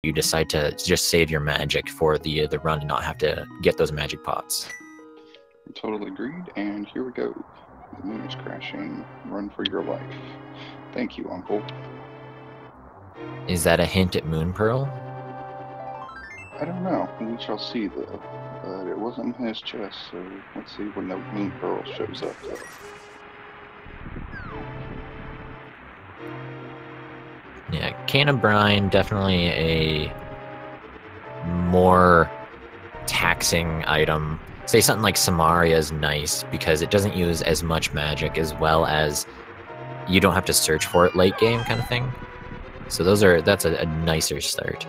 you decide to just save your magic for the run and not have to get those magic pots. Totally agreed, and here we go. The moon is crashing. Run for your life. Thank you, Uncle. Is that a hint at Moon Pearl? I don't know. We shall see, though. But it wasn't in his chest, so let's see when the Moon Pearl shows up, though. Yeah, Cane of Brine, definitely a more taxing item. Say something like Samaria is nice because it doesn't use as much magic, as well as you don't have to search for it late game kind of thing. So that's a nicer start.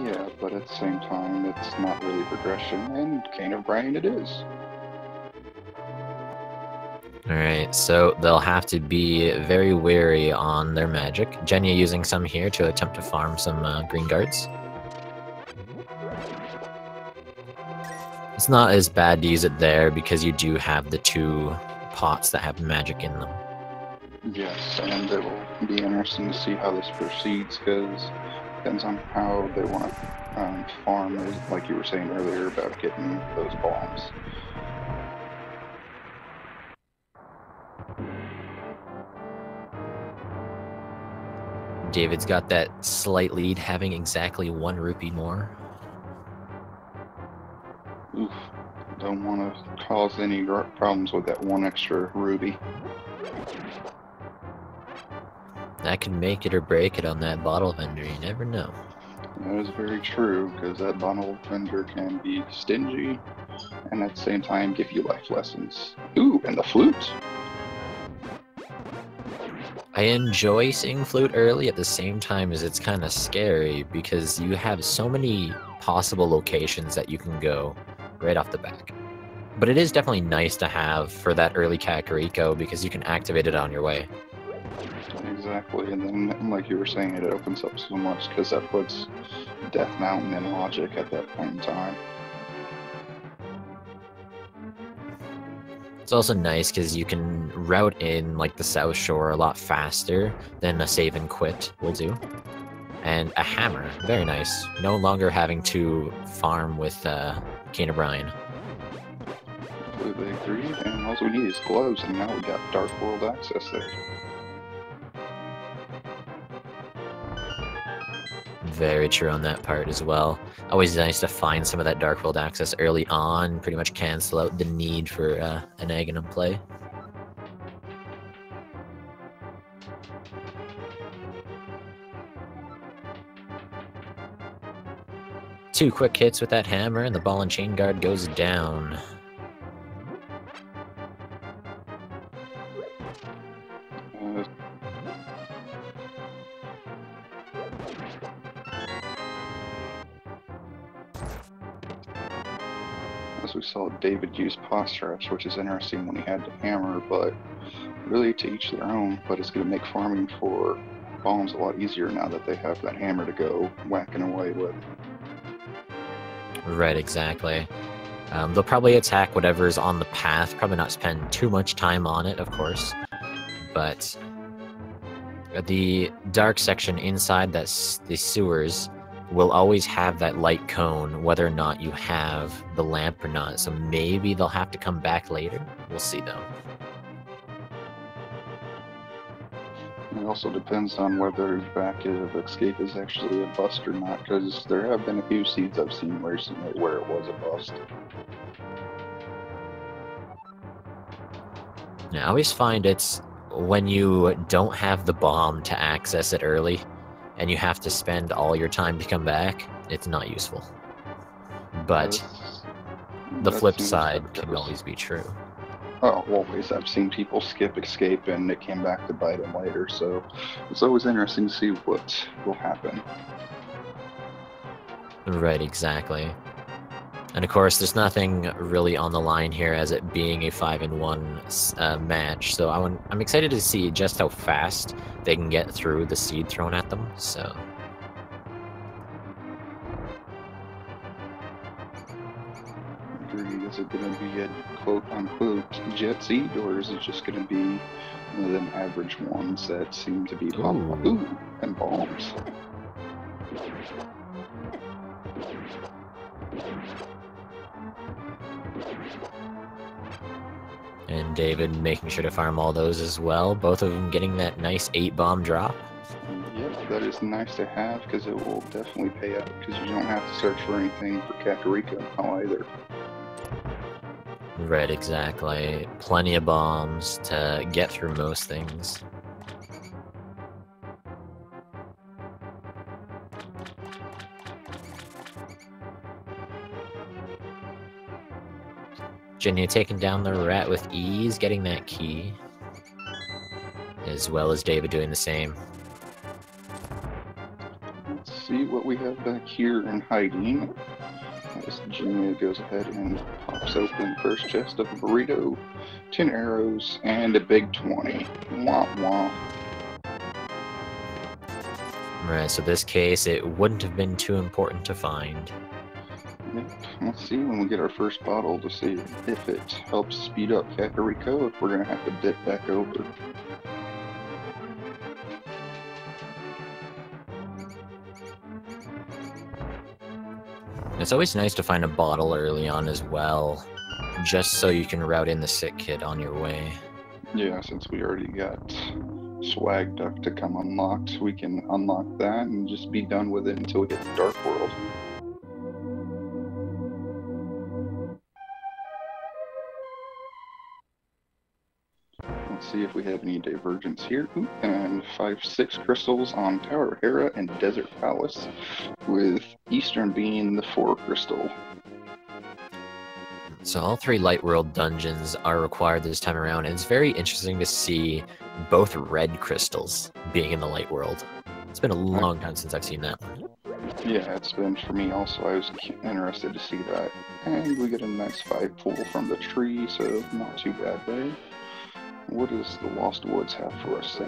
Yeah, but at the same time, it's not really progression, and Cane of Brine it is. Alright, so they'll have to be very wary on their magic. Jenja using some here to attempt to farm some green guards. It's not as bad to use it there because you do have the 2 pots that have magic in them. Yes, and it will be interesting to see how this proceeds, because it depends on how they want to farm, like you were saying earlier about getting those bombs. David's got that slight lead, having exactly 1 rupee more. Oof, don't want to cause any problems with that 1 extra ruby. That can make it or break it on that bottle vendor, you never know. That is very true, because that bottle vendor can be stingy, and at the same time give you life lessons. Ooh, and the flute! I enjoy seeing flute early at the same time as it's kind of scary because you have so many possible locations that you can go right off the back. But it is definitely nice to have for that early Kakariko because you can activate it on your way. Exactly, and then, like you were saying, it opens up so much because that puts Death Mountain in logic at that point in time. It's also nice because you can route in like the South Shore a lot faster than a save and quit will do. And a hammer, very nice. No longer having to farm with Cane of Brine. Completely agreed, and all we need is gloves, and now we got Dark World access there. Very true on that part as well. Always nice to find some of that Dark World access early on, pretty much cancel out the need for an Aghanim play. Two quick hits with that hammer, and the ball and chain guard goes down. As we saw David use Poststraps, which is interesting when he had the hammer, but really to each their own. But it's going to make farming for bombs a lot easier now that they have that hammer to go whacking away with. Right, exactly. They'll probably attack whatever's on the path, probably not spend too much time on it, of course. But the dark section inside the sewers will always have that light cone, whether or not you have the lamp or not. So maybe they'll have to come back later. We'll see, though. It also depends on whether back of escape is actually a bust or not, because there have been a few seeds I've seen recently where it was a bust. Yeah, I always find it's when you don't have the bomb to access it early, and you have to spend all your time to come back, it's not useful. But the flip side can always be true. Oh, always. I've seen people skip escape and it came back to bite them later, so it's always interesting to see what will happen. Right, exactly. And of course, there's nothing really on the line here as it being a 5-in-1 match, so I'm excited to see just how fast they can get through the seed thrown at them, so... Agreed. Is it going to be a quote-unquote jet seed, or is it just going to be one of them average ones that seem to be popping? Ooh, and bombs. And David making sure to farm all those as well. Both of them getting that nice 8-bomb drop. Yep, that is nice to have because it will definitely pay out because you don't have to search for anything for Kakariko now either. Right, exactly. Plenty of bombs to get through most things. Jenja taking down the rat with ease, getting that key. As well as David doing the same. Let's see what we have back here in hiding. As Jenja goes ahead and pops open first chest of a burrito, 10 arrows, and a big 20. Wah wah. Right, so this case, it wouldn't have been too important to find. Yep. Let's see when we get our first bottle to see if it helps speed up Kakariko, if we're going to have to dip back over. It's always nice to find a bottle early on as well, just so you can route in the sick kid on your way. Yeah, since we already got Swag Duck to come unlocked, we can unlock that and just be done with it until we get to Dark World. Let's see if we have any divergence here. Ooh, and 5-6 crystals on Tower Hera and Desert Palace, with Eastern being the 4 crystal. So all 3 Light World dungeons are required this time around, and it's very interesting to see both red crystals being in the Light World. It's been a long time since I've seen that. Yeah, it's been for me also. I was interested to see that. And we get a nice 5 pull from the tree, so not too bad there. What does the Lost Woods have for us there?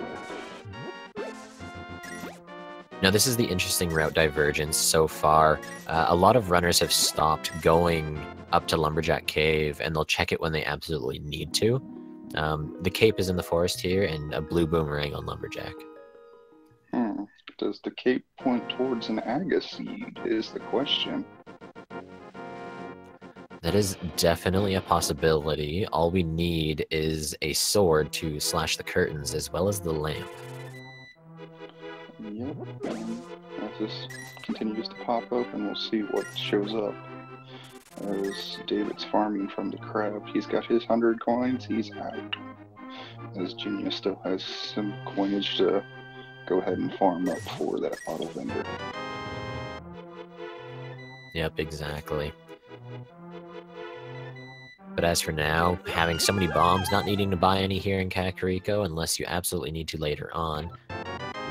Now this is the interesting route divergence so far. A lot of runners have stopped going up to Lumberjack Cave, and they'll check it when they absolutely need to. The cape is in the forest here, and a blue boomerang on Lumberjack. Does the cape point towards an Aga seed is the question. That is definitely a possibility. All we need is a sword to slash the curtains, as well as the lamp. Yep, as this continues to pop open, we'll see what shows up. As David's farming from the crab, he's got his 100 coins, he's out. As Jenja still has some coinage to go ahead and farm up for that bottle vendor. Yep, exactly. But as for now, having so many bombs, not needing to buy any here in Kakariko unless you absolutely need to later on,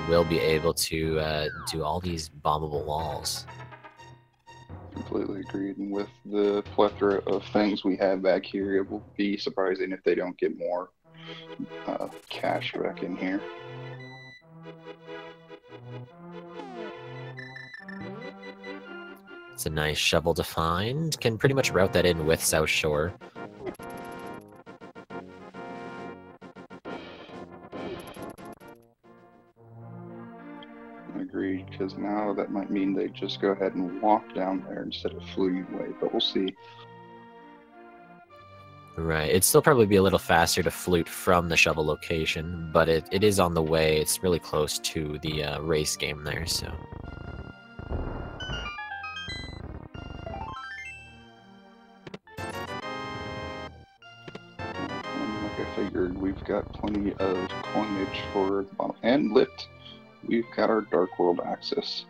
we'll be able to do all these bombable walls. Completely agreed, and with the plethora of things we have back here, it will be surprising if they don't get more cash back in here. It's a nice shovel to find. Can pretty much route that in with South Shore. Agreed, because now that might mean they just go ahead and walk down there instead of fleeing away, but we'll see. Right, it'd still probably be a little faster to flute from the shovel location, but it is on the way. It's really close to the race game there, so... Like I figured, we've got plenty of coinage for the bottom. And lit, we've got our Dark World access.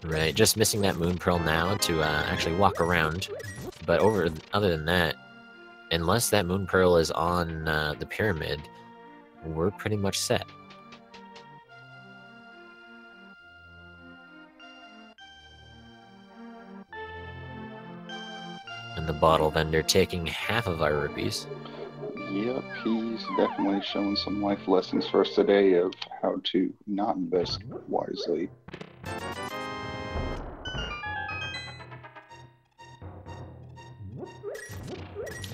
Right, just missing that Moon Pearl now to actually walk around. But other than that, unless that Moon Pearl is on the pyramid, we're pretty much set. And the bottle vendor taking half of our rupees. Yep, he's definitely shown some life lessons for us today of how to not invest wisely.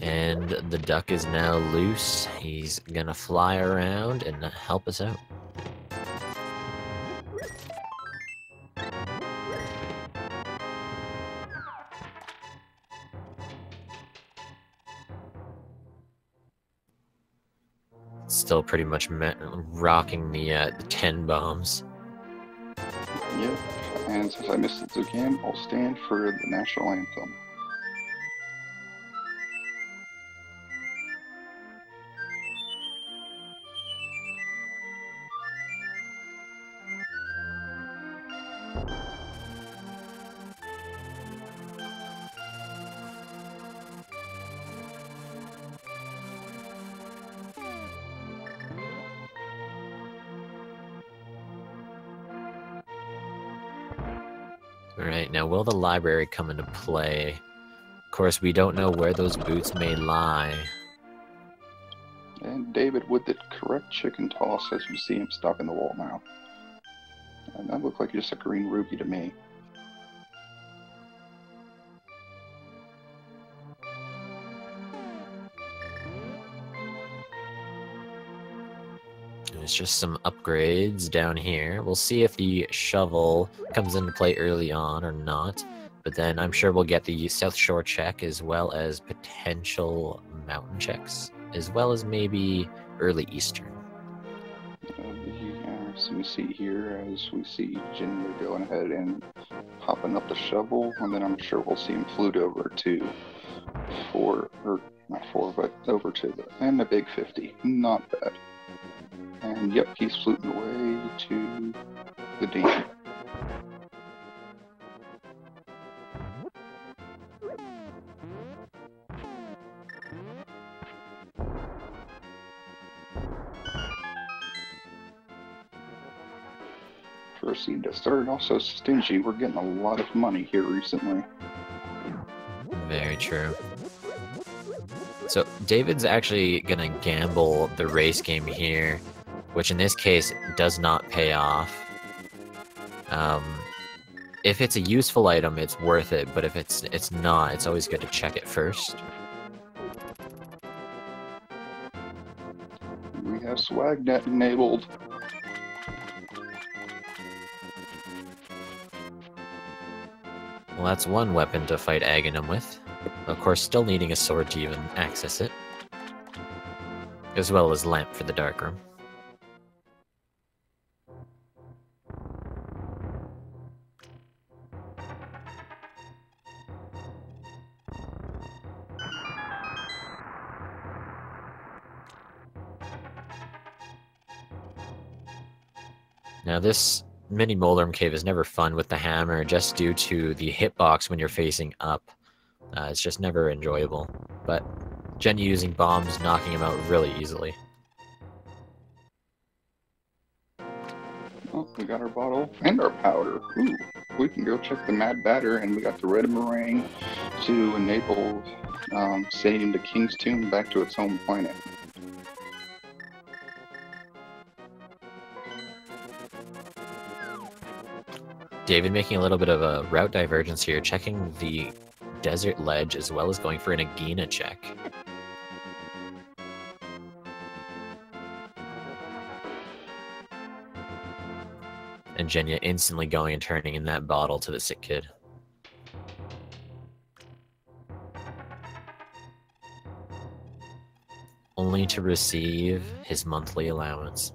And the duck is now loose. He's gonna fly around and help us out. still pretty much rocking the 10 bombs. Yep. And since I missed it again, I'll stand for the national anthem. Alright, now will the library come into play? Of course, we don't know where those boots may lie. And David with the correct chicken toss as you see him stuck in the wall now. And that looked like just a green ruby to me. There's just some upgrades down here. We'll see if the shovel comes into play early on or not. But then I'm sure we'll get the South Shore check as well as potential mountain checks. As well as maybe early Eastern. Yeah, so we see here as we see Jenja going ahead and popping up the shovel. And then I'm sure we'll see him flute over to over to the big 50. Not bad. And yep, he's fluting away to the dam. First seed to start, also stingy. We're getting a lot of money here recently. Very true. So David's actually gonna gamble the race game here, which in this case does not pay off. If it's a useful item, it's worth it, but if it's not, it's always good to check it first. We have SwagNet enabled. Well, that's one weapon to fight Aghanim with. Of course, still needing a sword to even access it. As well as lamp for the darkroom. Now this mini Moldorm Cave is never fun with the hammer, just due to the hitbox when you're facing up. It's just never enjoyable. But Jenja using bombs, knocking him out really easily. Oh, we got our bottle and our powder. Ooh, we can go check the Mad Batter, and we got the red meringue to enable sending the King's Tomb back to its home planet. David making a little bit of a route divergence here, checking the desert ledge as well as going for an Agena check. And Jenja instantly going and turning in that bottle to the sick kid. Only to receive his monthly allowance.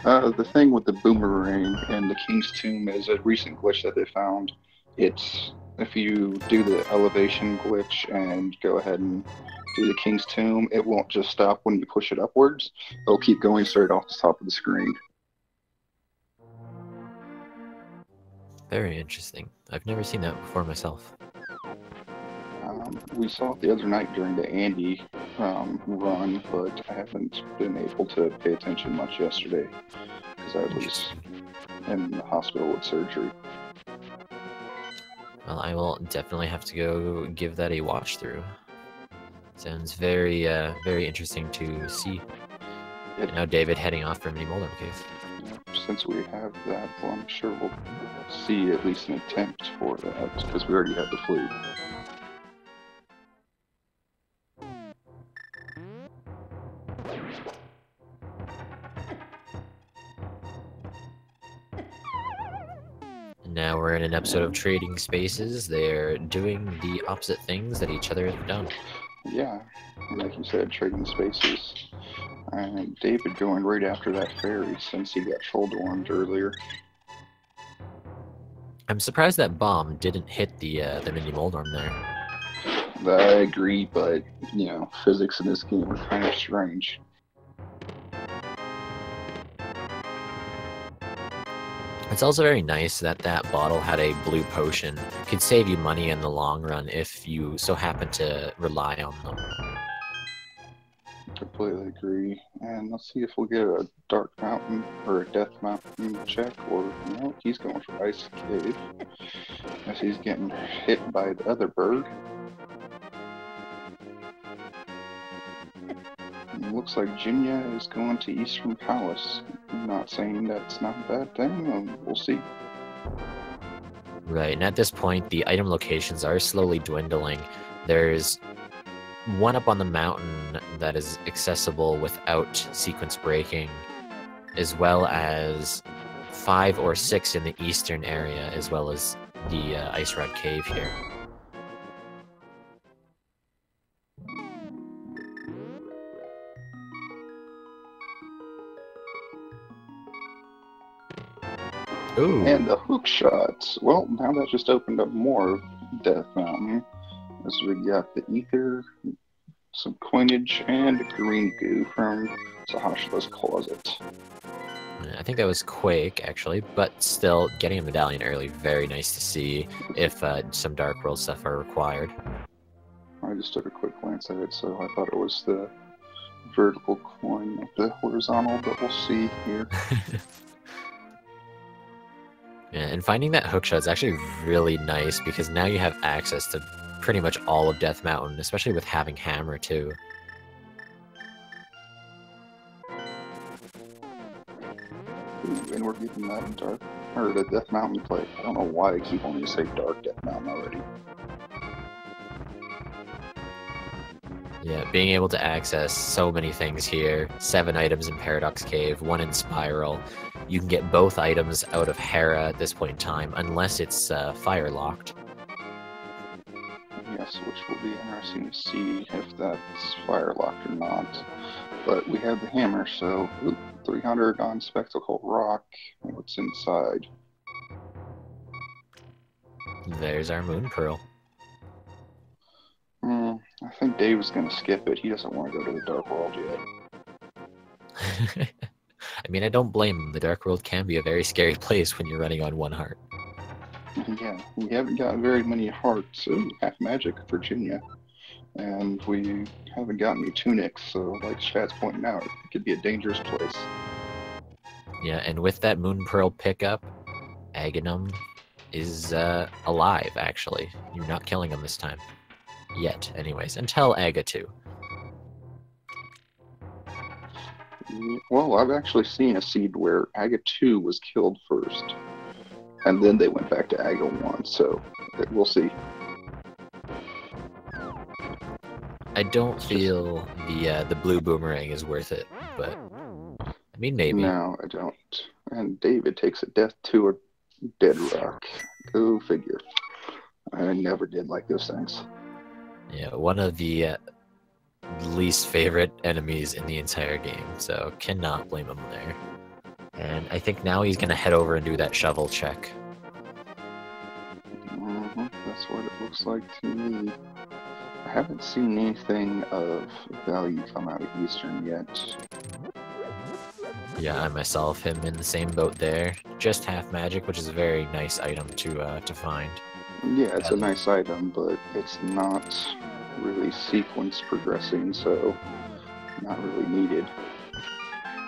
The thing with the boomerang and the King's Tomb is a recent glitch that they found. It's if you do the elevation glitch and go ahead and do the King's Tomb, it won't just stop when you push it upwards. It'll keep going straight off the top of the screen. Very interesting. I've never seen that before myself. We saw it the other night during the Andy run, but I haven't been able to pay attention much yesterday because I was in the hospital with surgery. Well, I will definitely have to go give that a watch through. Sounds very, very interesting to see. And now David heading off for Mini Moldorm Cave. Since we have that, well, I'm sure we'll see at least an attempt for that because we already have the flute. Now we're in an episode of Trading Spaces. They're doing the opposite things that each other have done. Yeah, like you said, trading spaces. And David going right after that fairy since he got shoulder-armed earlier. I'm surprised that bomb didn't hit the mini Moldorm there. I agree, but, you know, physics in this game are kind of strange. It's also very nice that that bottle had a blue potion. Could save you money in the long run if you so happen to rely on them. Completely agree. And let's see if we'll get a Dark Mountain or a Death Mountain check, or no, he's going for Ice Cave. As he's getting hit by the other bird. It looks like Jenja is going to Eastern Palace. I'm not saying that's not a bad thing, we'll see. Right, and at this point, the item locations are slowly dwindling. There's one up on the mountain that is accessible without sequence breaking, as well as 5 or 6 in the eastern area, as well as the Ice Rod Cave here. Ooh. And the hook shots. Well, now that just opened up more of Death Mountain. As we got the ether, some coinage, and green goo from Sahashla's closet. I think that was Quake, actually, but still, getting a medallion early, very nice to see if some Dark World stuff are required. I just took a quick glance at it, so I thought it was the vertical coin, not the horizontal, but we'll see here. Yeah, and finding that hookshot is actually really nice because now you have access to pretty much all of Death Mountain, especially with having Hammer too. Ooh, and we're getting that dark, or the Death Mountain play. I don't know why I keep wanting to say Dark Death Mountain already. Yeah, being able to access so many things here. 7 items in Paradox Cave, 1 in Spiral. You can get both items out of Hera at this point in time, unless it's fire locked. Yes, which will be interesting to see if that's fire locked or not. But we have the hammer, so 300 on Spectacle Rock. What's inside? There's our Moon Pearl. I think Dave is going to skip it. He doesn't want to go to the Dark World yet. I mean, I don't blame him. The Dark World can be a very scary place when you're running on 1 heart. Yeah, we haven't got very many hearts. Ooh, half magic, Virginia. And we haven't got any tunics, so like chat's pointing out, it could be a dangerous place. Yeah, and with that Moon Pearl pickup, Aghanim is alive, actually. You're not killing him this time. Yet, anyways. Until Aga 2. Well, I've actually seen a seed where Aga 2 was killed first. And then they went back to Aga 1, so we'll see. I don't feel the blue boomerang is worth it, but I mean maybe. No, I don't. And David takes a death to a dead rock. Go figure. I never did like those things. Yeah, one of the least favorite enemies in the entire game, so cannot blame him there. And I think now he's gonna head over and do that shovel check. That's what it looks like to me. I haven't seen anything of value come out of Eastern yet. Yeah, I myself am in the same boat there. Just half magic, which is a very nice item to find. Yeah, it's a nice item, but it's not really sequence progressing, so not really needed.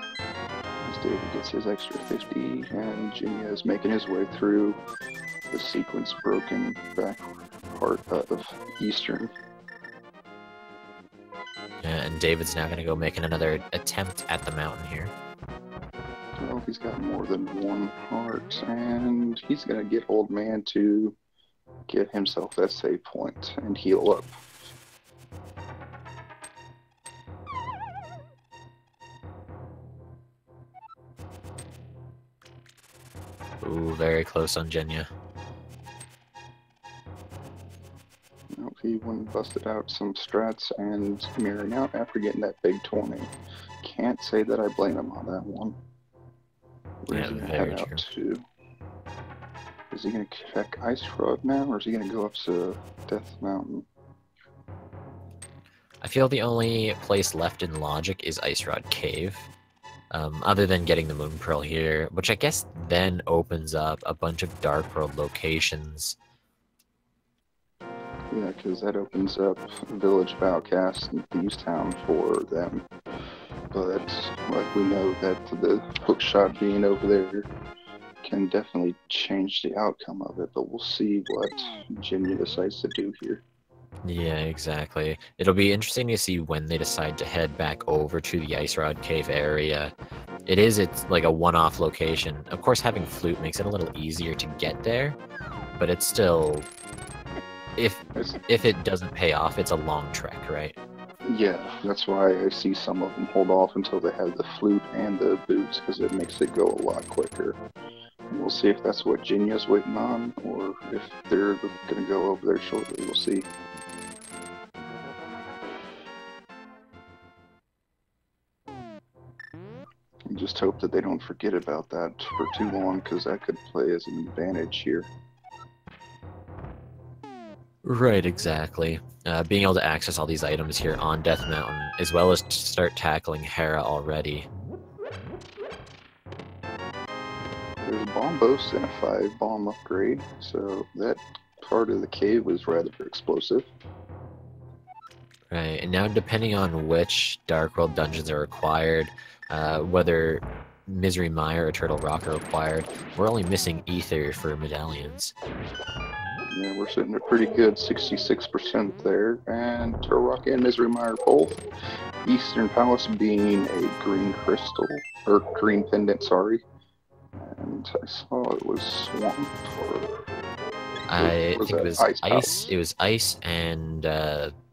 As David gets his extra 50, and Jenja is making his way through the sequence broken back part of Eastern. Yeah, and David's now gonna go making another attempt at the mountain here. Well, he's got more than 1 heart, and he's gonna get Old Man to get himself that save point and heal up. Ooh, very close on Jenja. Nope, he went and busted out some strats and mirroring out after getting that big 20. Can't say that I blame him on that one. Where's he gonna head out to? Is he gonna check Ice Rod now, or is he gonna go up to Death Mountain? I feel the only place left in logic is Ice Rod Cave. Other than getting the Moon Pearl here, which I guess then opens up a bunch of Dark World locations. Yeah, because that opens up Village of Outcasts and Thieves Town for them. But, like, we know that the hookshot being over there can definitely change the outcome of it, but we'll see what Jenja decides to do here. Yeah, exactly. It'll be interesting to see when they decide to head back over to the Ice Rod Cave area. It's like a one-off location. Of course, having Flute makes it a little easier to get there, but it's still... If it doesn't pay off, it's a long trek, right? Yeah, that's why I see some of them hold off until they have the Flute and the boots, because it makes it go a lot quicker. And we'll see if that's what Jenja's waiting on, or if they're going to go over there shortly. We'll see. Just hope that they don't forget about that for too long, because that could play as an advantage here. Right, exactly. Being able to access all these items here on Death Mountain, as well as start tackling Hera already. There's a bomb boast and a 5-bomb upgrade, so that part of the cave was rather explosive. Right, and now depending on which Dark World dungeons are required, whether Misery Mire or Turtle Rock are required, we're only missing Ether for medallions. Yeah, we're sitting at pretty good 66% there, and Turtle Rock and Misery Mire both. Eastern Palace being a green crystal, or green pendant, sorry. And I saw it was Swamp, or... I think it was Ice. It was Ice and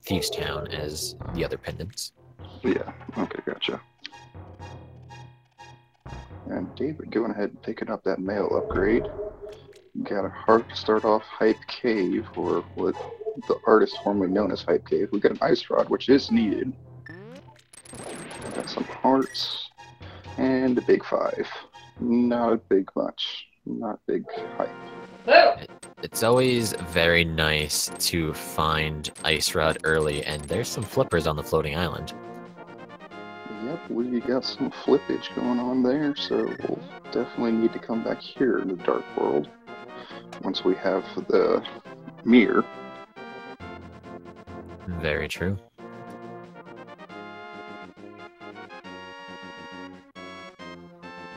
Thieves Town as the other pendants. Yeah, okay, gotcha. And David going ahead and picking up that mail upgrade. Got a heart to start off Hype Cave, or what the artist formerly known as Hype Cave. We got an Ice Rod, which is needed. Got some hearts, and a big 5. Not a big much. Not big hype. It's always very nice to find Ice Rod early, and there's some flippers on the floating island. Yep, we got some flippage going on there, so we'll definitely need to come back here in the Dark World once we have the mirror. Very true.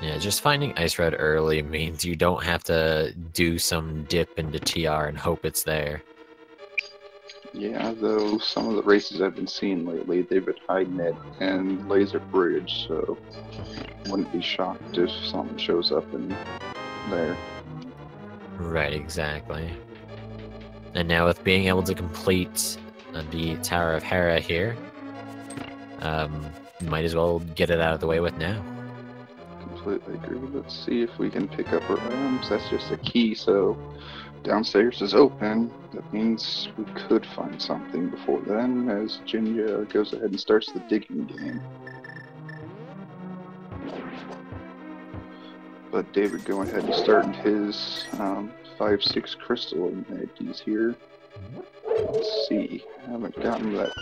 Yeah, just finding Ice Rod early means you don't have to do some dip into TR and hope it's there. Yeah, though some of the races I've been seeing lately, they've been hiding it and Laser Bridge, so wouldn't be shocked if something shows up in there. Right, exactly. And now with being able to complete the Tower of Hera here, might as well get it out of the way with now. Completely agree. Let's see if we can pick up our items. That's just a key, so downstairs is open. That means we could find something before then, as Jenja goes ahead and starts the digging game. But David going ahead and starting his 5-6 crystal entities here. Let's see. I haven't gotten that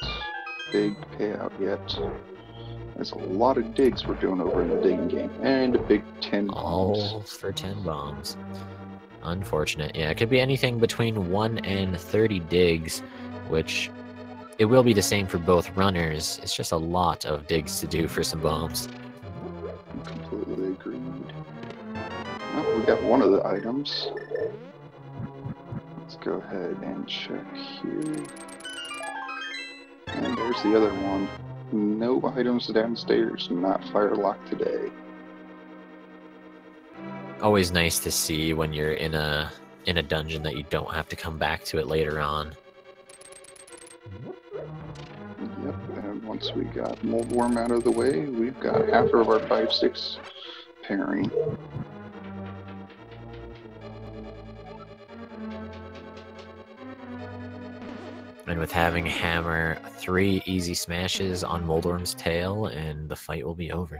big payout yet. There's a lot of digs we're doing over in the digging game. And a big 10 bombs. All for 10 bombs. Unfortunate. Yeah, it could be anything between 1 and 30 digs, which it will be the same for both runners. It's just a lot of digs to do for some bombs. Completely agreed. Well, we got one of the items. Let's go ahead and check here. And there's the other one. No items downstairs, not firelocked today. Always nice to see when you're in a dungeon that you don't have to come back to it later on. Yep, and once we got Mold Worm out of the way, we've got half of our 5-6 pairing. And with having Hammer, 3 easy smashes on Moldorm's tail, and the fight will be over.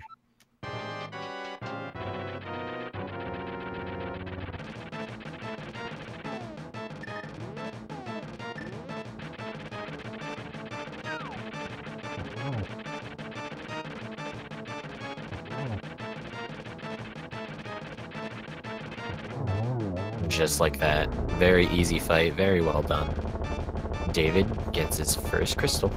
Just like that. Very easy fight, very well done. David gets his first crystal.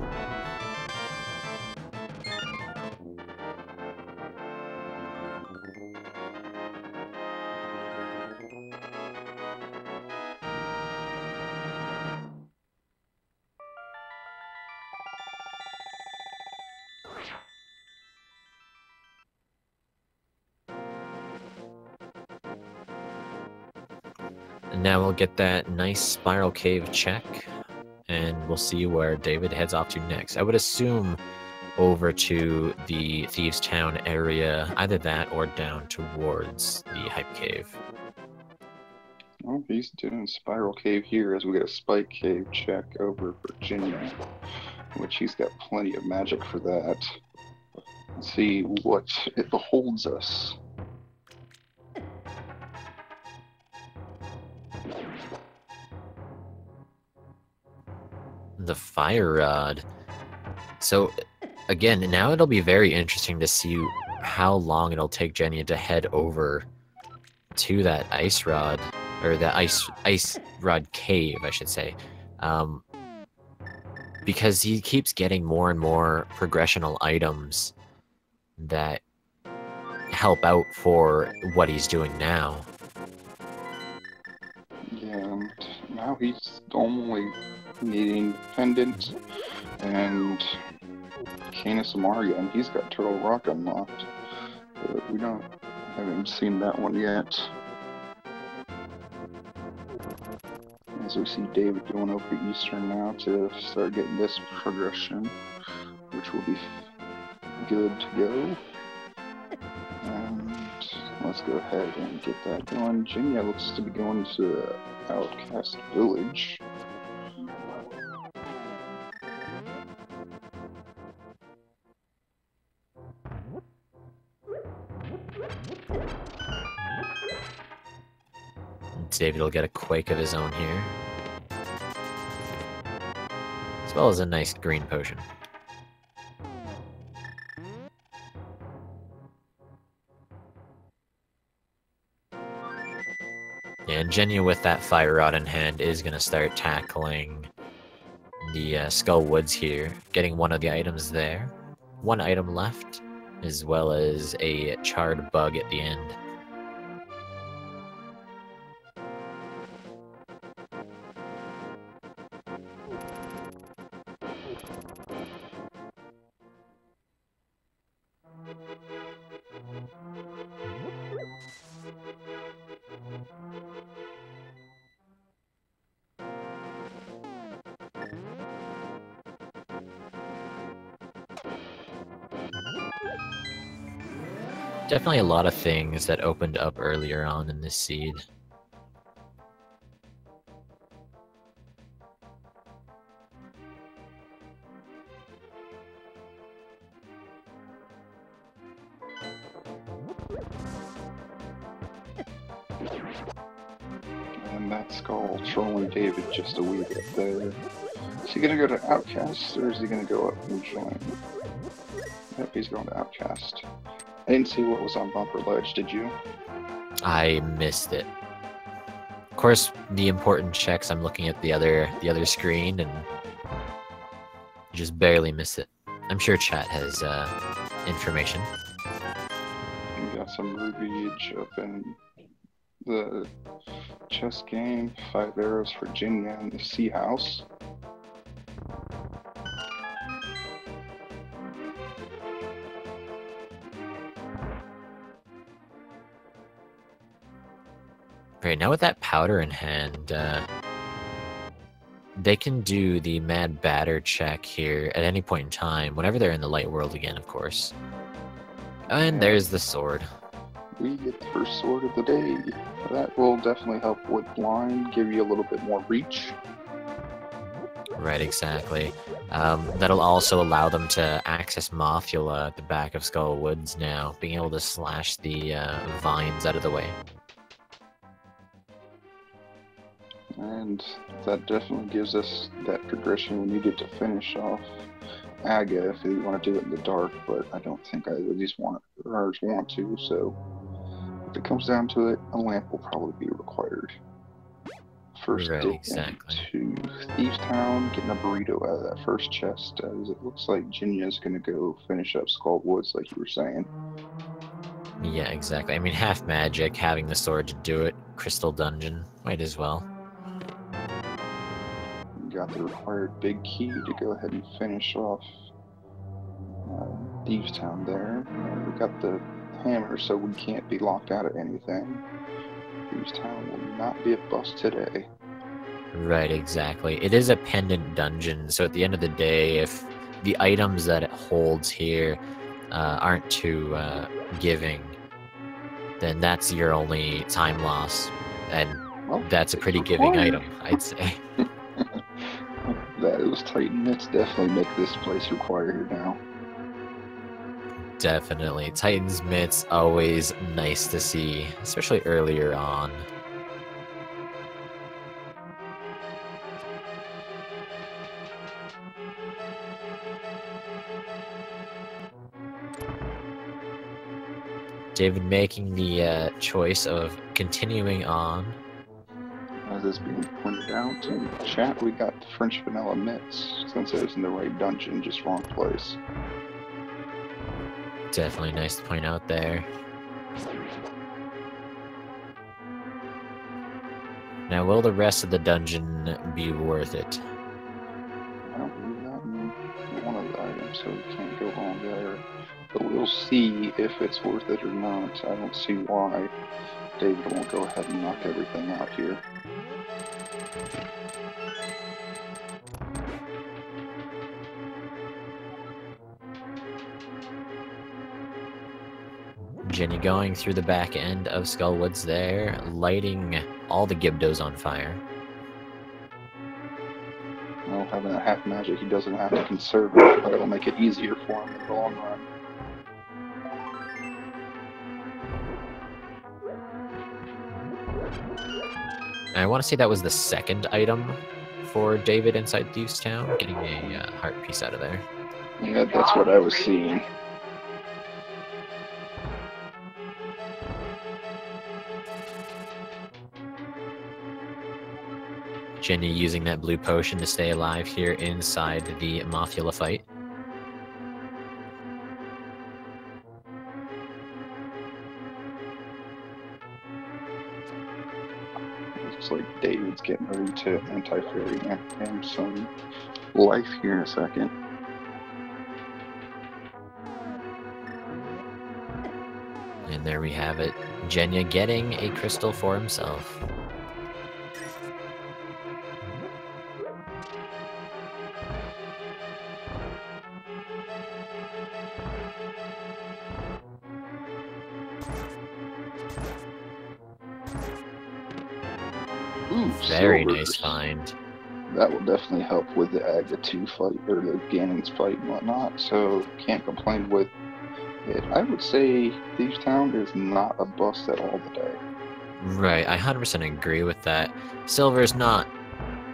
And now we'll get that nice spiral cave check, and we'll see where David heads off to next. I would assume over to the Thieves' Town area, either that or down towards the Hype Cave. Well, he's doing Spiral Cave here as we get a Spike Cave check over Virginia, which he's got plenty of magic for that. Let's see what it beholds us. The Fire Rod. So, again, now it'll be very interesting to see how long it'll take Jenja to head over to that Ice Rod, or the Ice Rod Cave, I should say. Because he keeps getting more and more progressional items that help out for what he's doing now. Yeah, and now he's only needing Pendant and Canis Amaria, and he's got Turtle Rock unlocked. But we haven't seen that one yet. As we see David going over Eastern now to start getting this progression, which will be good to go. And let's go ahead and get that going. Jenja looks to be going to Outcast Village. David will get a Quake of his own here, as well as a nice green potion. And Jenja, with that Fire Rod in hand, is going to start tackling the Skull Woods here, getting one of the items there. One item left, as well as a charred bug at the end. Definitely a lot of things that opened up earlier on in this seed. And that Skull trolling David just a wee bit there. Is he gonna go to Outcast, or is he gonna go up and join? Yep, he's going to Outcast. I didn't see what was on Bumper Ledge, did you? I missed it. Of course, the important checks, I'm looking at the other screen and just barely miss it. I'm sure chat has information. We got some Rubiage up in the chess game, 5 arrows for Jenja in the Sea House. Right, now with that powder in hand, they can do the Mad Batter check here at any point in time, whenever they're in the light world again, of course. And there's the sword. We get the first sword of the day. That will definitely help with blind, give you a little bit more reach. Right, exactly. That'll also allow them to access Mothula at the back of Skull Woods now, being able to slash the vines out of the way. And that definitely gives us that progression we needed to finish off Aga if we want to do it in the dark, but I don't think either of these want to, so if it comes down to it, a lamp will probably be required. First Right, dig exactly. into Thieves Town, getting a burrito out of that first chest, as it looks like Jenja's gonna go finish up Skull Woods like you were saying. Yeah, exactly. I mean, half magic, having the sword to do it, Crystal Dungeon, might as well. We got the required big key to go ahead and finish off Thieves Town there. And we got the hammer, so we can't be locked out of anything. Thieves Town will not be a bust today. Right, exactly. It is a pendant dungeon, so at the end of the day, if the items that it holds here aren't too giving, then that's your only time loss, and well, that's a pretty giving item, I'd say. Those Titan mitts definitely make this place required now. Definitely. Titan's mitts, always nice to see, especially earlier on. David making the choice of continuing on. As is being pointed out in chat, we got the French vanilla mitts, since it was in the right dungeon, just wrong place. Definitely nice to point out there. Now, will the rest of the dungeon be worth it? I don't believe that in one of the items, so we can't go wrong there. But we'll see if it's worth it or not. I don't see why David won't go ahead and knock everything out here. Jenny going through the back end of Skull Woods there, lighting all the Gibdos on fire. Well, having a half magic, he doesn't have to conserve it, but it'll make it easier for him in the long run. I want to say that was the second item for David inside Thieves Town, getting a heart piece out of there. Yeah, that's what I was seeing. Jenny using that blue potion to stay alive here inside the Mothula fight. Looks like David's getting ready to anti-fairy him some life here in a second. And there we have it. Jenja getting a crystal for himself. Ooh, very silvers. Nice find. That will definitely help with the Aga 2 fight, or the Ganon's fight and whatnot, so can't complain with it. I would say Thieves Town is not a bust at all today. Right, I 100% agree with that. Silver is not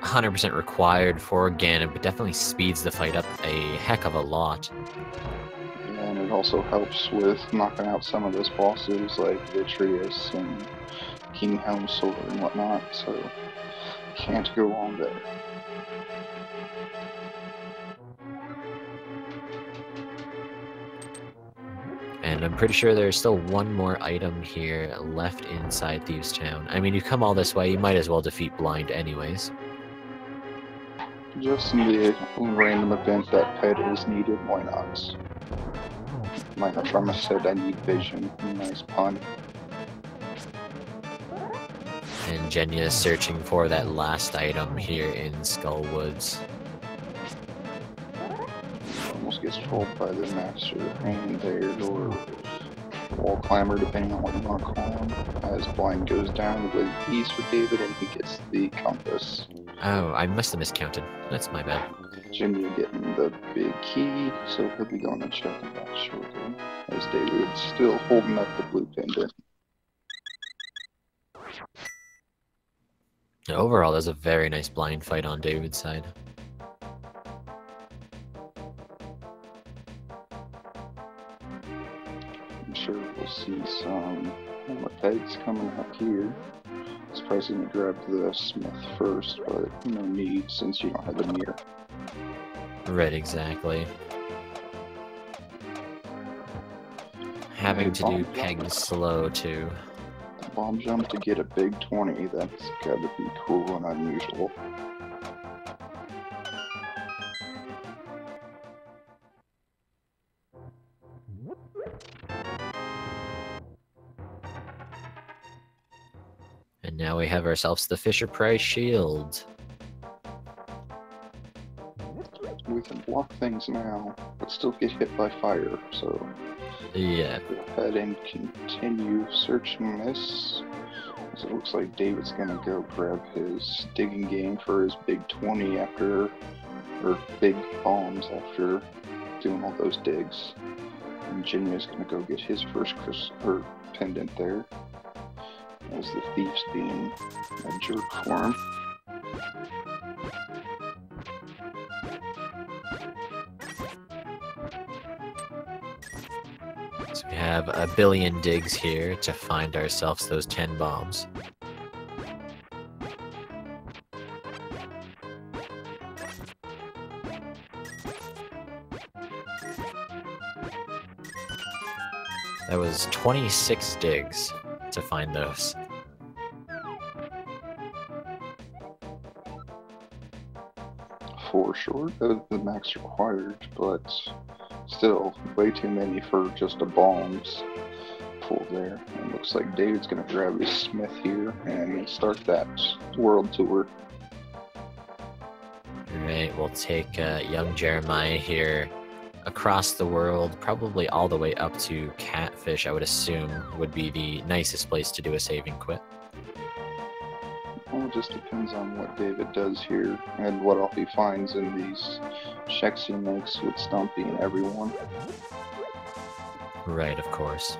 100% required for Ganon, but definitely speeds the fight up a heck of a lot. Yeah, and it also helps with knocking out some of those bosses like Vitreous and King Helm Sword and whatnot, so can't go wrong there. And I'm pretty sure there's still one more item here left inside Thieves Town. I mean, you come all this way, you might as well defeat Blind anyways. Just in the random event that pet is needed, why not? My Trauma said I need vision. Nice pun. And Jenja is searching for that last item here in Skull Woods. Almost gets trolled by the master and there, or wall climber, depending on what you want to call him, as Blind goes down with ease for David and he gets the compass. Oh, I must have miscounted. That's my bad. Jimmy getting the big key, so he'll be going to check that shortly. As David's still holding up the blue pendant. Overall, there's a very nice blind fight on David's side. I'm sure we'll see some more pegs coming up here. It's probably going to grab the smith first, but no need since you don't have the mirror. Right, exactly. Having to do pegs slow, too. The bomb jump to get a big 20, that's gotta be cool and unusual. And now we have ourselves the Fisher-Price shield. We can block things now, but still get hit by fire, so Yeah. go ahead and continue searching this. So it looks like David's gonna go grab his digging game for his big 20 after, or big bombs after doing all those digs. And Jenja's gonna go get his first pendant there, as the thief's being a jerk for him. So we have a billion digs here to find ourselves those 10 bombs. That was 26 digs to find those. Four short of the max required, but still way too many for just a bombs pull there. And looks like David's gonna grab his smith here and start that world tour. Alright, we'll take young Jeremiah here across the world, probably all the way up to Catfish, I would assume, would be the nicest place to do a saving quit. Well, it just depends on what David does here and what all he finds in these checks he makes with Stumpy and everyone. Right, of course.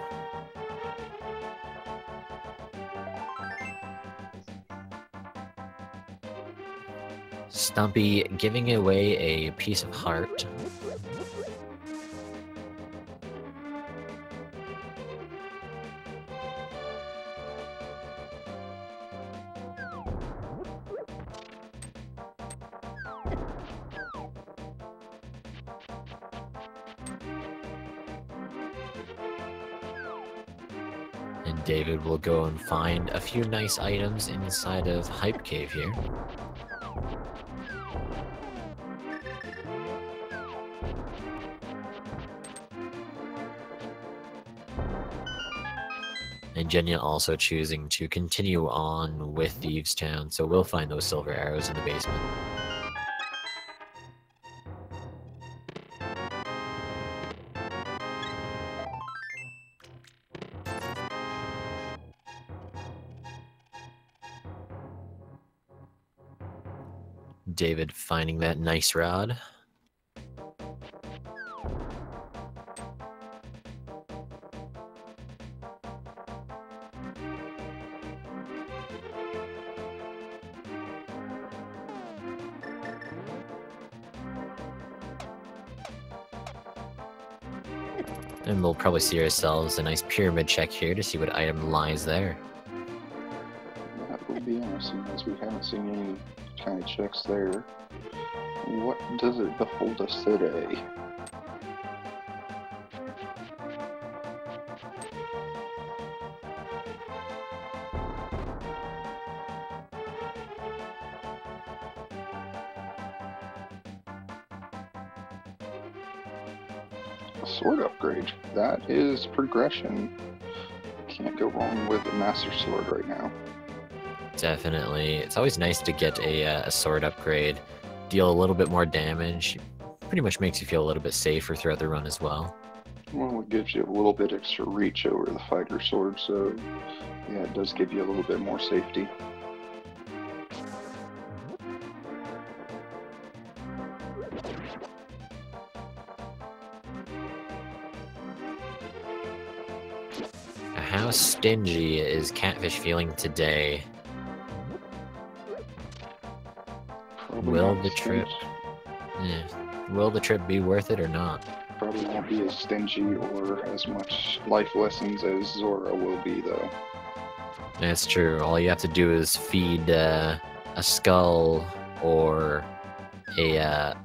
Stumpy giving away a piece of heart. And David will go and find a few nice items inside of Hype Cave here. And Jenja also choosing to continue on with Thieves Town, so we'll find those silver arrows in the basement. David finding that nice rod. And we'll probably see ourselves a nice pyramid check here to see what item lies there. That would be awesome, as we haven't seen any kind of checks there. What does it behold us today? A sword upgrade. That is progression. Can't go wrong with a master sword right now. Definitely. It's always nice to get a sword upgrade. Deal a little bit more damage. Pretty much makes you feel a little bit safer throughout the run as well. Well, it gives you a little bit extra reach over the fighter sword, so yeah, it does give you a little bit more safety. How stingy is Catfish feeling today? Probably Will not the trip... Will the trip be worth it or not? Probably won't be as stingy or as much life lessons as Zora will be, though. That's true. All you have to do is feed a skull or a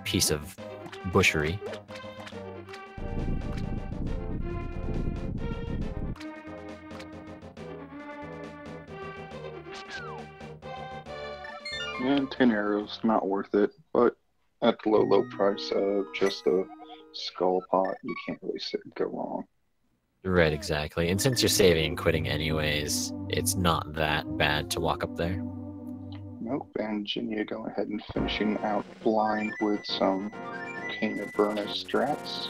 piece of bushery. And 10 arrows, not worth it, but at the low price of just a skull pot, you can't really go wrong. Right, exactly. And since you're saving and quitting anyways, it's not that bad to walk up there. Nope, and Jenja going ahead and finishing out blind with some King of Burna strats.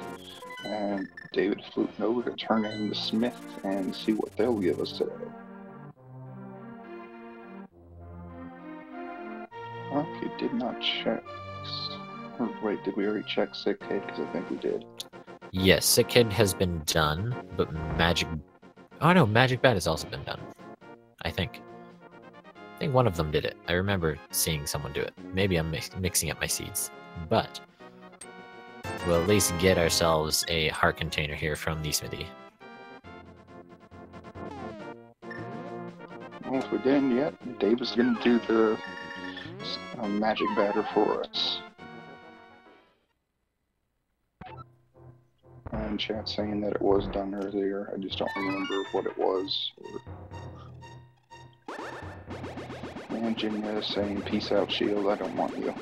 And David fluting over to turn in the Smith and see what they'll give us today. Well, he did not check. Or wait, did we already check Sick Kid? Because I think we did. Yes, Sick Kid has been done, but Magic... Oh no, Magic Bat has also been done. I think one of them did it. I remember seeing someone do it. Maybe I'm mixing up my seeds. But we'll at least get ourselves a heart container here from the smithy. Well, if we didn't yet, Dave is going to do the magic batter for us. And chat saying that it was done earlier. I just don't remember what it was. And Jenja saying, "Peace out, Shield. I don't want you."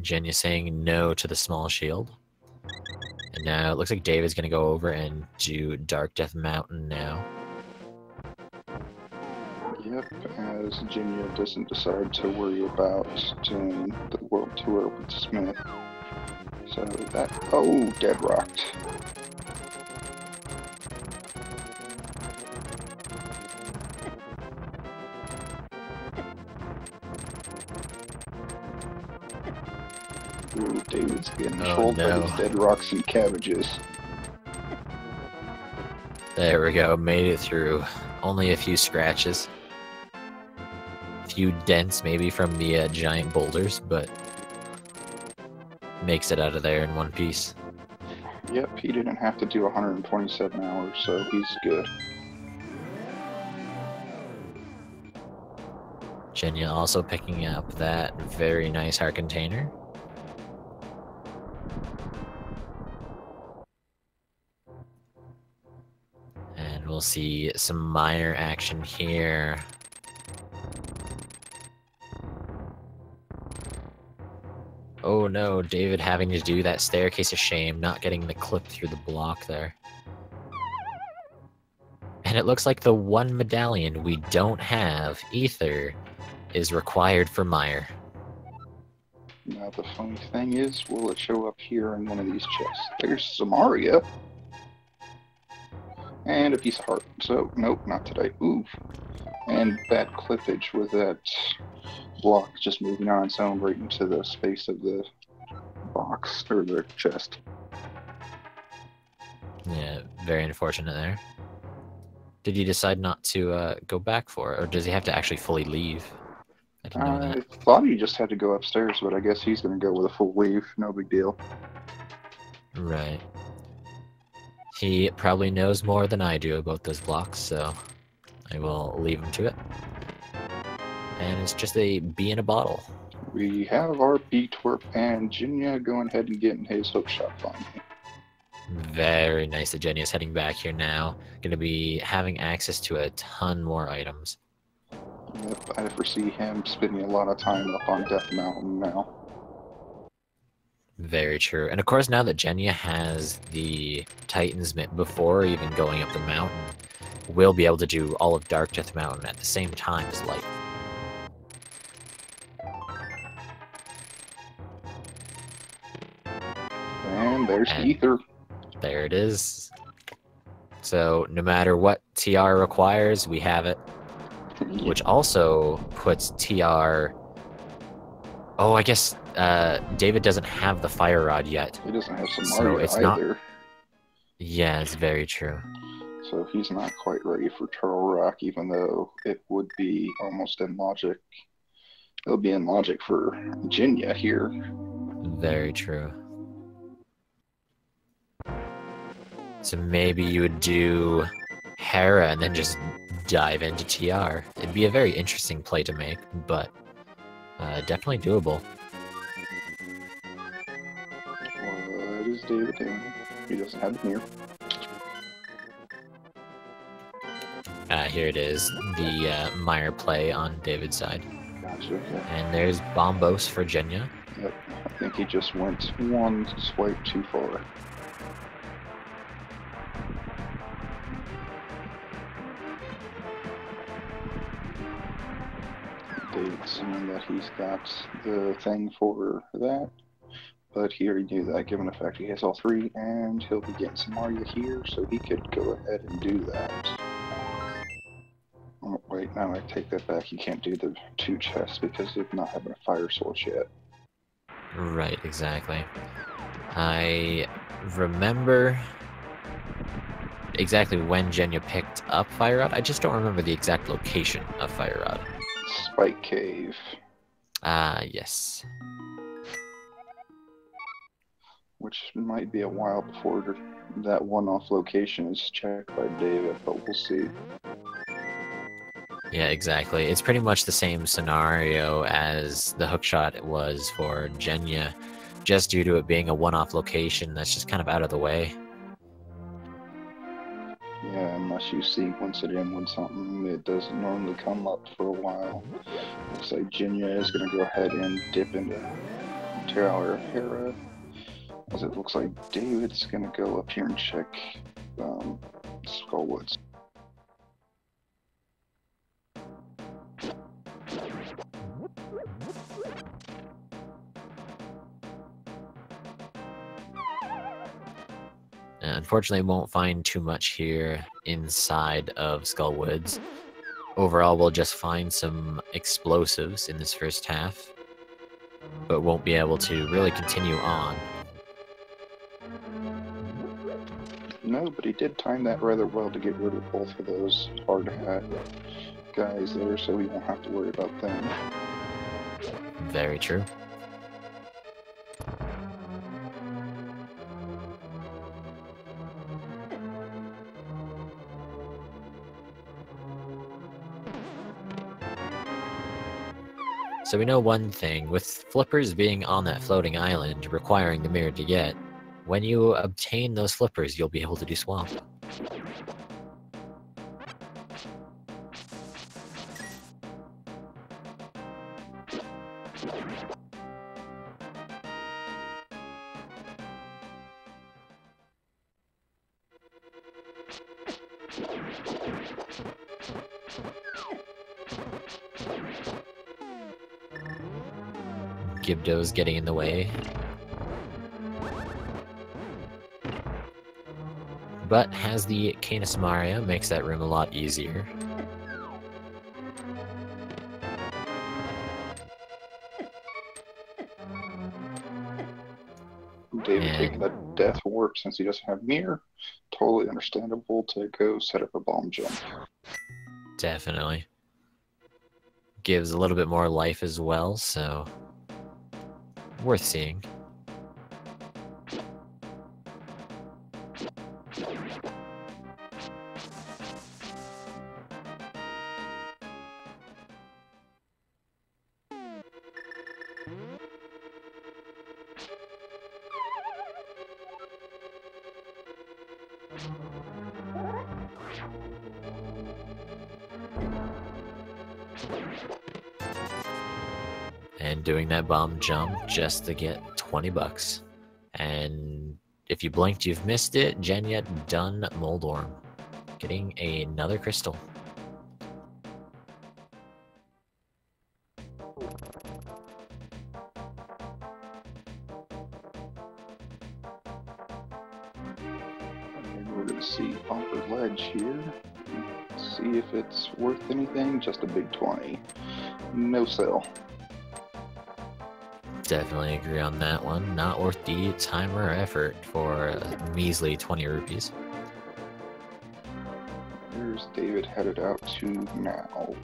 Jenja saying no to the small shield. And now it looks like David's going to go over and do Dark Death Mountain now. Yep, as Jenja doesn't decide to worry about doing the world tour with Smith. So that... Oh, dead rocked. Ooh, David's getting trolled by these dead rocks and cabbages. There we go, made it through. Only a few scratches. A few dents maybe from the giant boulders, but makes it out of there in one piece. Yep, he didn't have to do 127 hours, so he's good. Jenja also picking up that very nice heart container. And we'll see some minor action here. Oh no, David having to do that staircase of shame, not getting the clip through the block there. And it looks like the one medallion we don't have, Ether, is required for Meyer. Now the funny thing is, will it show up here in one of these chests? There's Samaria. And a piece of heart. So, nope, not today. Ooh. And bad clippage with that block just moving on its own right into the space of the box, or the chest. Yeah, very unfortunate there. Did he decide not to go back for it, or does he have to actually fully leave? I didn't know that. I thought he just had to go upstairs, but I guess he's going to go with a full leave. No big deal. Right. He probably knows more than I do about those blocks, so I will leave him to it. And it's just a bee in a bottle. We have our B-twerp and Jenja going ahead and getting his hook shot finally. Very nice that Jenja's heading back here now. Gonna be having access to a ton more items. Yep, I foresee him spending a lot of time up on Death Mountain now. Very true. And of course, now that Jenja has the Titan's Mitt before even going up the mountain, we'll be able to do all of Dark Death Mountain at the same time as Light. And there's Ether. There it is. So no matter what TR requires, we have it. Yeah. Which also puts TR... Oh, I guess David doesn't have the fire rod yet. He doesn't have some So Mario it's either. not... Yeah, it's very true. So he's not quite ready for Turtle Rock, even though it would be almost in logic. It'll be in logic for Jenya here. Very true. So maybe you would do Hera and then just dive into TR. It'd be a very interesting play to make, but definitely doable. What is David doing? He doesn't have the mirror. Here it is, the Meyer play on David's side. Gotcha. Okay. And there's Bombos for Jenya. Yep. I think he just went one swipe too far. David's saying that he's got the thing for that, but he already knew that given the fact he has all three, and he'll be getting some Mario here, so he could go ahead and do that. Oh, wait, now I take that back. You can't do the two chests because of not having a fire source yet. Right, exactly. I remember exactly when Jenya picked up Fire Rod. I just don't remember the exact location of Fire Rod. Spike Cave. Ah, yes. Which might be a while before that one-off location is checked by David, but we'll see. Yeah, exactly. It's pretty much the same scenario as the hookshot was for Jenya, just due to it being a one-off location that's just kind of out of the way. Yeah, unless you sequence it in with something, it doesn't normally come up for a while. Looks like Jenya is going to go ahead and dip into Tower of Hera, as it looks like David's going to go up here and check Skullwoods. Unfortunately, won't find too much here inside of Skullwoods. Overall, we'll just find some explosives in this first half, but won't be able to really continue on. No, but he did time that rather well to get rid of both of those hard hat guys there, so we won't have to worry about them. Very true. So we know one thing, with flippers being on that floating island, requiring the mirror to get, when you obtain those flippers, you'll be able to do Swamp. Gibdo's getting in the way. But has the Canis Maria, makes that room a lot easier. David taking the death warp since he doesn't have mirror. Totally understandable to go set up a bomb jump. Definitely. Gives a little bit more life as well, so worth seeing. And doing that bomb jump just to get 20 bucks. And if you blinked, you've missed it. Jenya done Moldorm. Getting another crystal. We're going to see Bumper Ledge here. See if it's worth anything. Just a big 20. No sell. Definitely agree on that one. Not worth the time or effort for a measly 20 rupees. There's David headed out to now.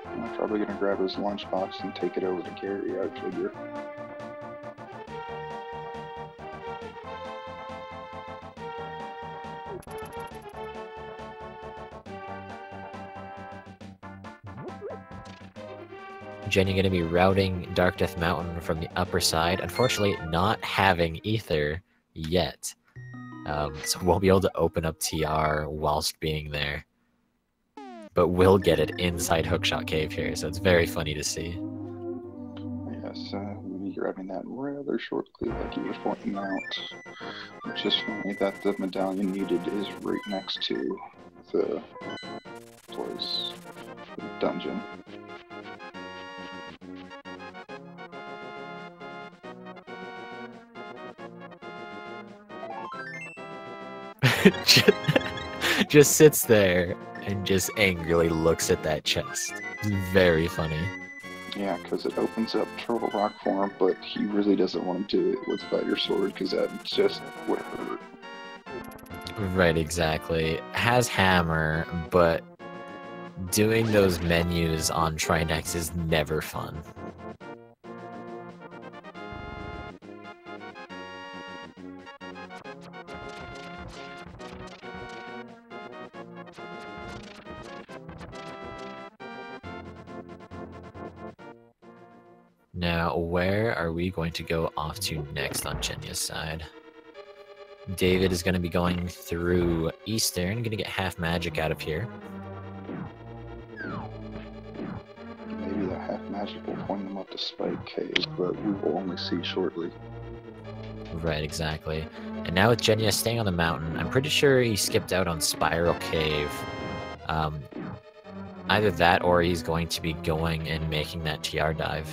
I'm probably going to grab his lunchbox and take it over to Gary, I figure. Jenny going to be routing Dark Death Mountain from the upper side. Unfortunately, not having Ether yet. So won't be able to open up TR whilst being there. But will get it inside Hookshot Cave here, so it's very funny to see. Yes, we'll be grabbing that rather shortly, like you were pointing out. Which is funny that the medallion needed is right next to the place, the dungeon. just sits there and just angrily looks at that chest. It's very funny. Yeah, because it opens up Turtle Rock for him, but he really doesn't want to do it with Fighter Sword, because that just would hurt. Right, exactly. Has Hammer, but doing those menus on Trinex is never fun. Now, where are we going to go off to next on Jenya's side? David is going to be going through Eastern, going to get half magic out of here. Maybe the half magic will point them up to Spike Cave, but we will only see shortly. Right, exactly. And now with Jenya staying on the mountain, I'm pretty sure he skipped out on Spiral Cave. Either that or he's going to be going and making that TR dive.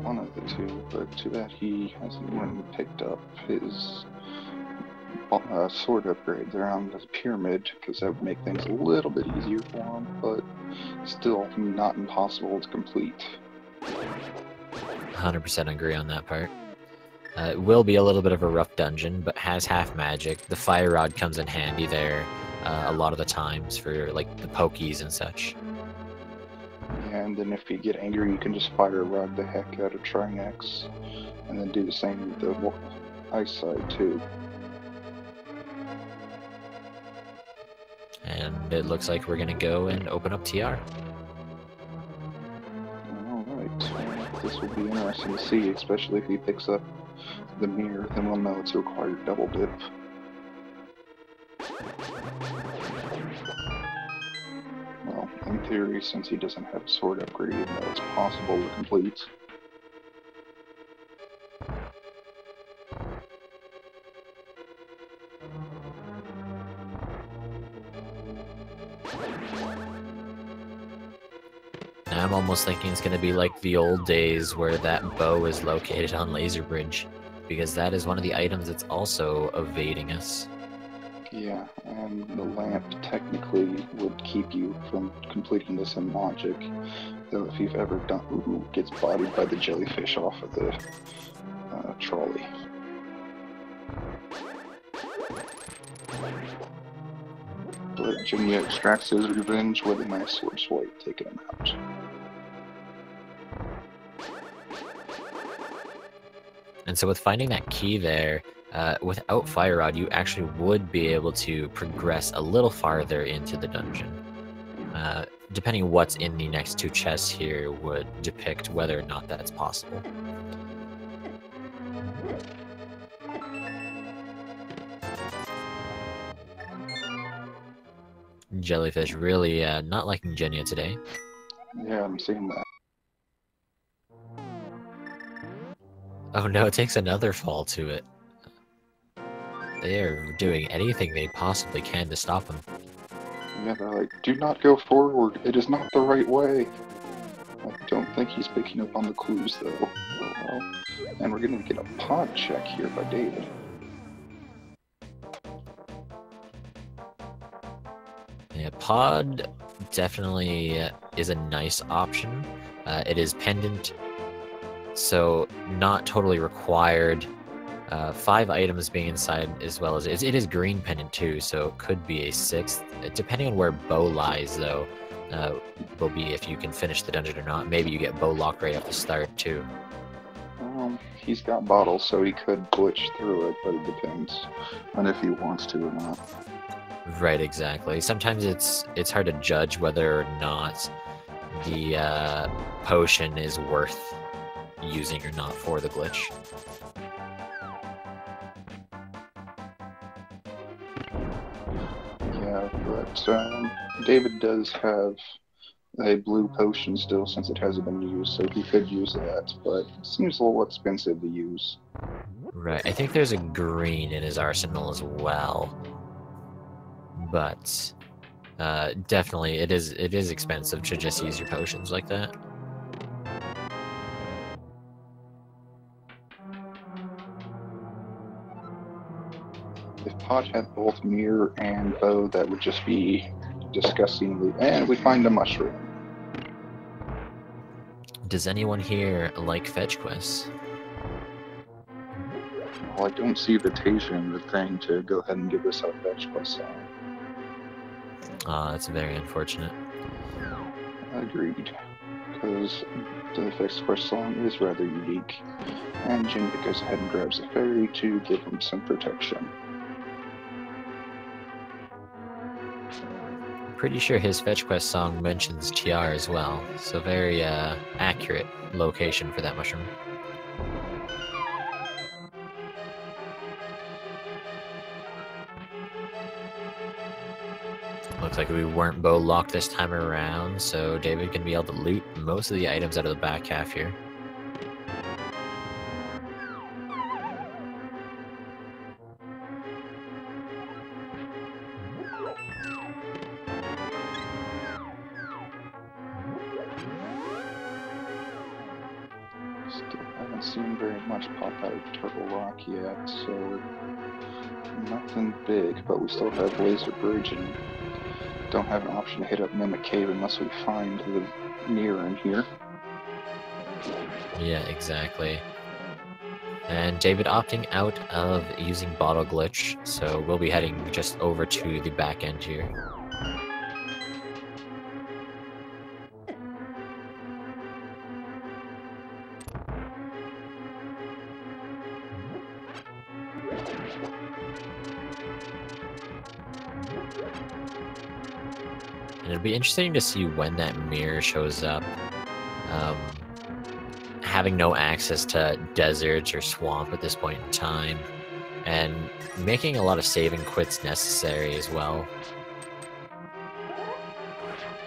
One of the two, but too bad he hasn't even picked up his sword upgrade there on the pyramid, because that would make things a little bit easier for him, but still not impossible to complete. 100% agree on that part. It will be a little bit of a rough dungeon, but has half magic. The fire rod comes in handy there a lot of the times for like the pokies and such. And then if you get angry, you can just fire rod the heck out of Trinex, and then do the same with the ice side too. And it looks like we're gonna go and open up TR. Alright, this will be interesting to see, especially if he picks up the mirror, then we'll know it's a required double dip. Well, in theory, since he doesn't have a sword upgrade, even though it's possible to complete. I'm almost thinking it's gonna be like the old days where that bow is located on Laser Bridge, because that is one of the items that's also evading us. Yeah, and the lamp technically would keep you from completing this in logic, though if you've ever done gets bodied by the jellyfish off of the trolley. But Jenya extracts his revenge with a nice sword swipe, taking him out. And so with finding that key there, without Fire Rod, you actually would be able to progress a little farther into the dungeon. Depending on what's in the next two chests here would depict whether or not that's possible. Jellyfish really not liking Jenya today. Yeah, I'm seeing that. Oh no, it takes another fall to it. They are doing anything they possibly can to stop him. Yeah, they're like, do not go forward, it is not the right way. I don't think he's picking up on the clues though. Oh, well. And we're gonna get a pod check here by David. pod definitely is a nice option. It is pendant, so not totally required. 5 items being inside, as well as it is green pendant too, so it could be a 6th. Depending on where bow lies, though, will be if you can finish the dungeon or not. Maybe you get bow locked right off the start too. He's got bottles, so he could glitch through it, but it depends on if he wants to or not. Right, exactly. Sometimes it's hard to judge whether or not the potion is worth using or not for the glitch. Yeah, but David does have a blue potion still since it hasn't been used, so he could use that, but it seems a little expensive to use. Right, I think there's a green in his arsenal as well, but definitely it is expensive to just use your potions like that. If Pod had both mirror and bow, that would just be disgustingly. And we find a mushroom. Does anyone here like fetch quests? Well, I don't see the Tasia in the thing to go ahead and give us our fetch quest song. That's very unfortunate. Agreed. Because the fetch quest song is rather unique. And Jenja goes ahead and grabs a fairy to give him some protection. Pretty sure his fetch quest song mentions TR as well, so very accurate location for that mushroom. Looks like we weren't bow locked this time around, so David can be able to loot most of the items out of the back half here. Still haven't seen very much pop out of Turtle Rock yet, so nothing big, but we still have Laser Bridge and don't have an option to hit up Mimic Cave unless we find the mirror in here. Yeah, exactly. And David opting out of using Bottle Glitch, so we'll be heading just over to the back end here. And it'll be interesting to see when that mirror shows up. Having no access to deserts or swamp at this point in time, and making a lot of save and quits necessary as well.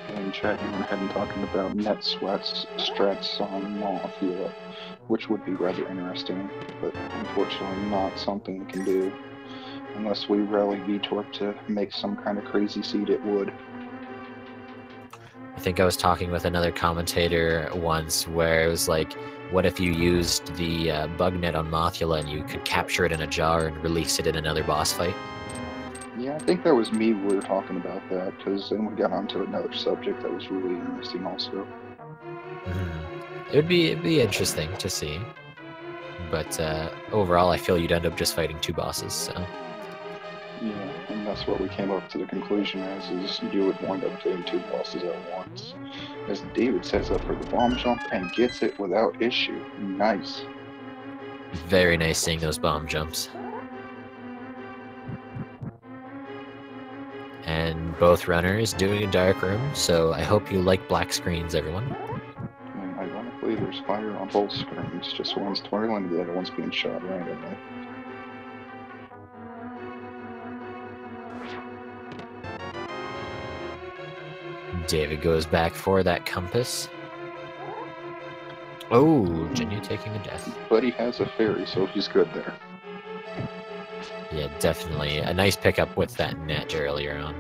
And chat, you went ahead and talking about net sweats strats on Mothula, which would be rather interesting, but unfortunately not something we can do. Unless we rally VTorp to make some kind of crazy seed, it would. I think I was talking with another commentator once where it was like, what if you used the bug net on Mothula and you could capture it in a jar and release it in another boss fight? Yeah, I think that was me we were talking about that, because then we got onto another subject that was really interesting also. It'd be interesting to see, but overall I feel you'd end up just fighting 2 bosses, so... Yeah, and that's what we came up to the conclusion as, is you would wind up doing 2 bosses at once. As David sets up for the bomb jump and gets it without issue. Nice. Very nice seeing those bomb jumps. And both runners doing a dark room, so I hope you like black screens, everyone. And ironically, there's fire on both screens, just one's twirling, the other one's being shot randomly. David goes back for that compass. Oh, Jenja taking a death. But he has a fairy, so he's good there. Yeah, definitely. A nice pickup with that net earlier on.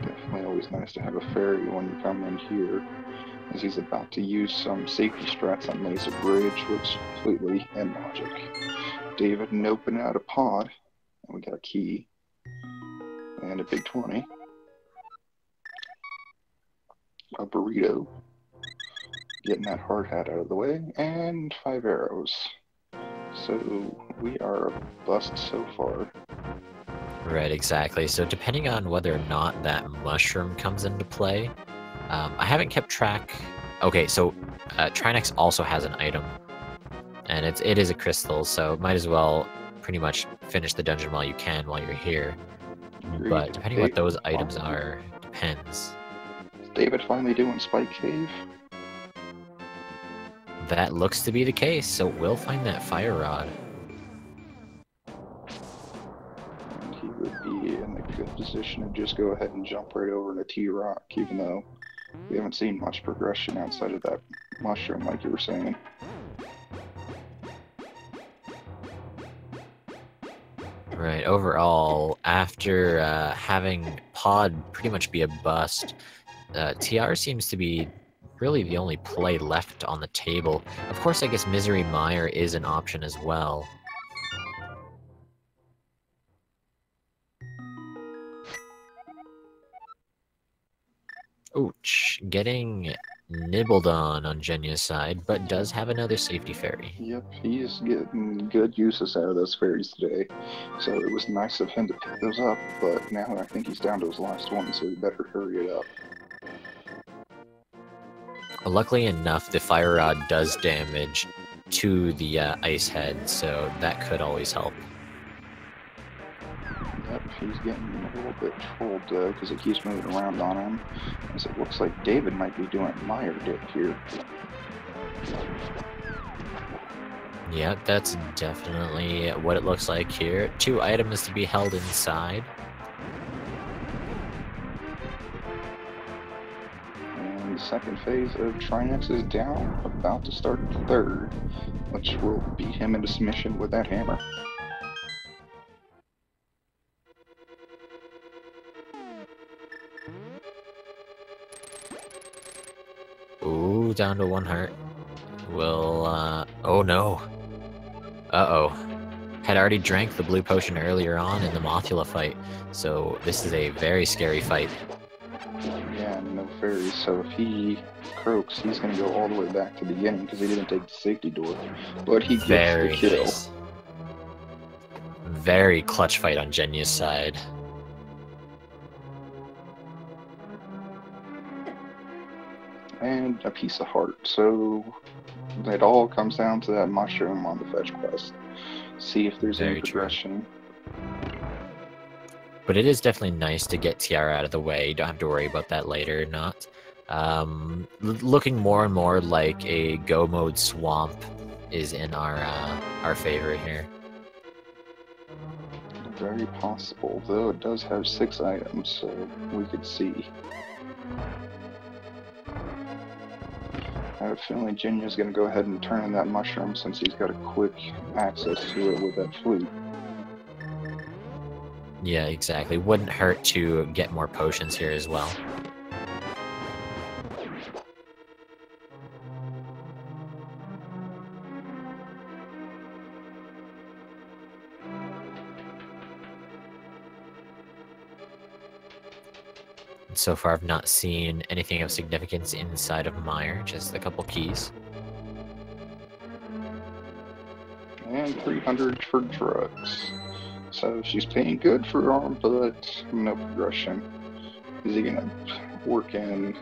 Definitely always nice to have a fairy when you come in here, as he's about to use some safety strats on Laser Bridge, which completely end logic. David opening out a pod, We got a key. And a big 20. A burrito. Getting that hard hat out of the way. And 5 arrows. So we are a bust so far. Right, exactly. So depending on whether or not that mushroom comes into play, I haven't kept track. Okay, so Trinex also has an item, and it is a crystal, so might as well pretty much finish the dungeon while you can while you're here. Agreed. But depending on what those items are, depends. Is David finally doing Spike Cave? That looks to be the case, so we'll find that fire rod. And he would be in a good position to just go ahead and jump right over to T-Rock, even though we haven't seen much progression outside of that mushroom, like you were saying. Right, overall, after having Pod pretty much be a bust, TR seems to be really the only play left on the table. Of course, I guess Misery Mire is an option as well. Ouch, getting nibbled on Jenya's side, but does have another safety fairy. Yep, he is getting good uses out of those fairies today. So it was nice of him to pick those up, but now I think he's down to his last one, so we better hurry it up. Luckily enough, the fire rod does damage to the ice head, so that could always help. Yep, he's getting a little bit trolled though, because it keeps moving around on him. As it looks like David might be doing Mire dip here. Yeah, that's definitely what it looks like here. 2 items to be held inside. And the second phase of Trinex is down, about to start the third, which will beat him into submission with that hammer. Ooh, down to 1 heart. Will, oh no. Uh-oh. Had already drank the blue potion earlier on in the Mothula fight, so this is a very scary fight. Yeah, no fairies, so if he croaks, he's going to go all the way back to the beginning because he didn't take the safety door. But he gets the kill. Nice. Very clutch fight on Jenya's side. And a piece of heart, so it all comes down to that mushroom on the fetch quest. See if there's any progression. But it is definitely nice to get Tiara out of the way. You don't have to worry about that later or not. Looking more and more like a go mode swamp is in our favor here. Very possible, though it does have 6 items, so we could see. I have a feeling Jenya's going to go ahead and turn in that mushroom since he's got a quick access to it with that flute. Yeah, exactly. Wouldn't hurt to get more potions here as well. So far, I've not seen anything of significance inside of Mire, just a couple keys. And 300 for drugs. So she's paying good for arm, but no progression. Is he gonna work in?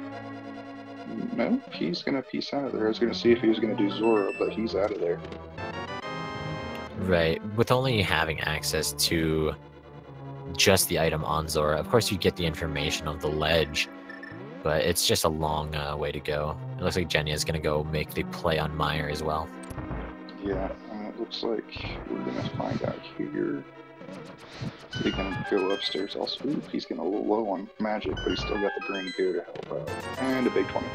No, he's gonna piece out of there. I was gonna see if he was gonna do Zora, but he's out of there. Right, with only having access to just the item on Zora, of course you get the information of the ledge, but it's just a long way to go. It looks like Jenya is gonna go make the play on Mire as well. Yeah, and it looks like we're gonna find out here. He's gonna go upstairs also. Ooh, he's getting a little low on magic, but he's still got the green goo to help out. And a big 20.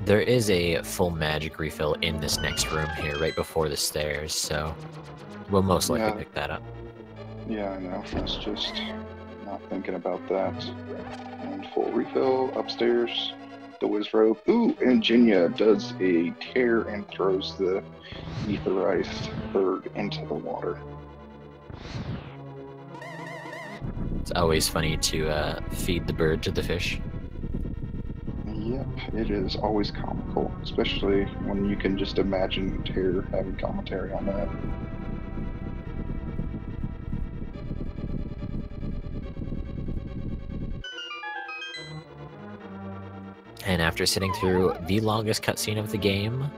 There is a full magic refill in this next room here, right before the stairs, so we'll most likely pick that up. Yeah, I know. I was just not thinking about that. And full refill upstairs. The whiz robe. Ooh, and Jenya does a tear and throws the etherized bird into the water. It's always funny to feed the bird to the fish. Yep, it is always comical, especially when you can just imagine Terror having commentary on that. And after sitting through the longest cutscene of the game,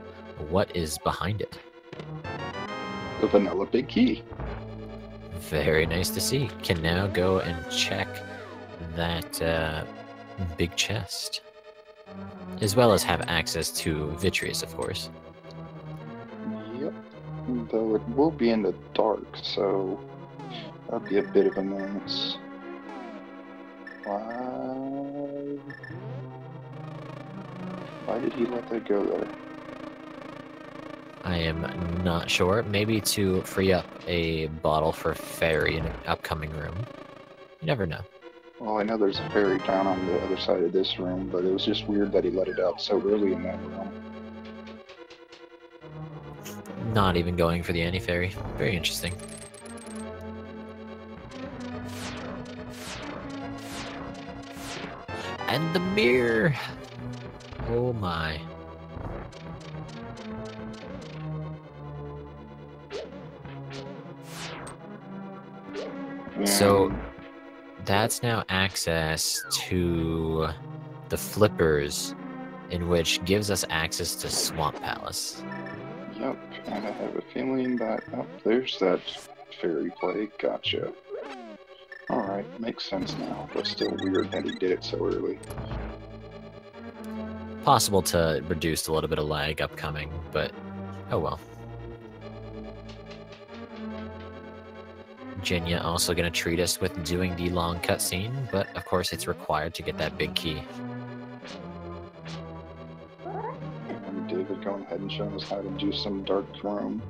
what is behind it? The vanilla big key. Very nice to see. Can now go and check that big chest. As well as have access to Vitreous, of course. Yep, though it will be in the dark, so that'll be a bit of annoyance. Why did he let that go there? I am not sure. Maybe to free up a bottle for Fairy in an upcoming room. You never know. Well, I know there's a fairy down on the other side of this room, but it was just weird that he let it out so early in that room. Not even going for the anti-fairy. Very interesting. And the mirror! Oh my. So that's now access to the flippers, in which gives us access to Swamp Palace. Yep, and I have a feeling that, oh, there's that fairy play. Gotcha. Alright, makes sense now, but still weird that he did it so early. Possible to reduce a little bit of lag upcoming, but oh well. Jenja also going to treat us with doing the long cutscene, but of course it's required to get that big key. And David going ahead and showing us how to do some dark room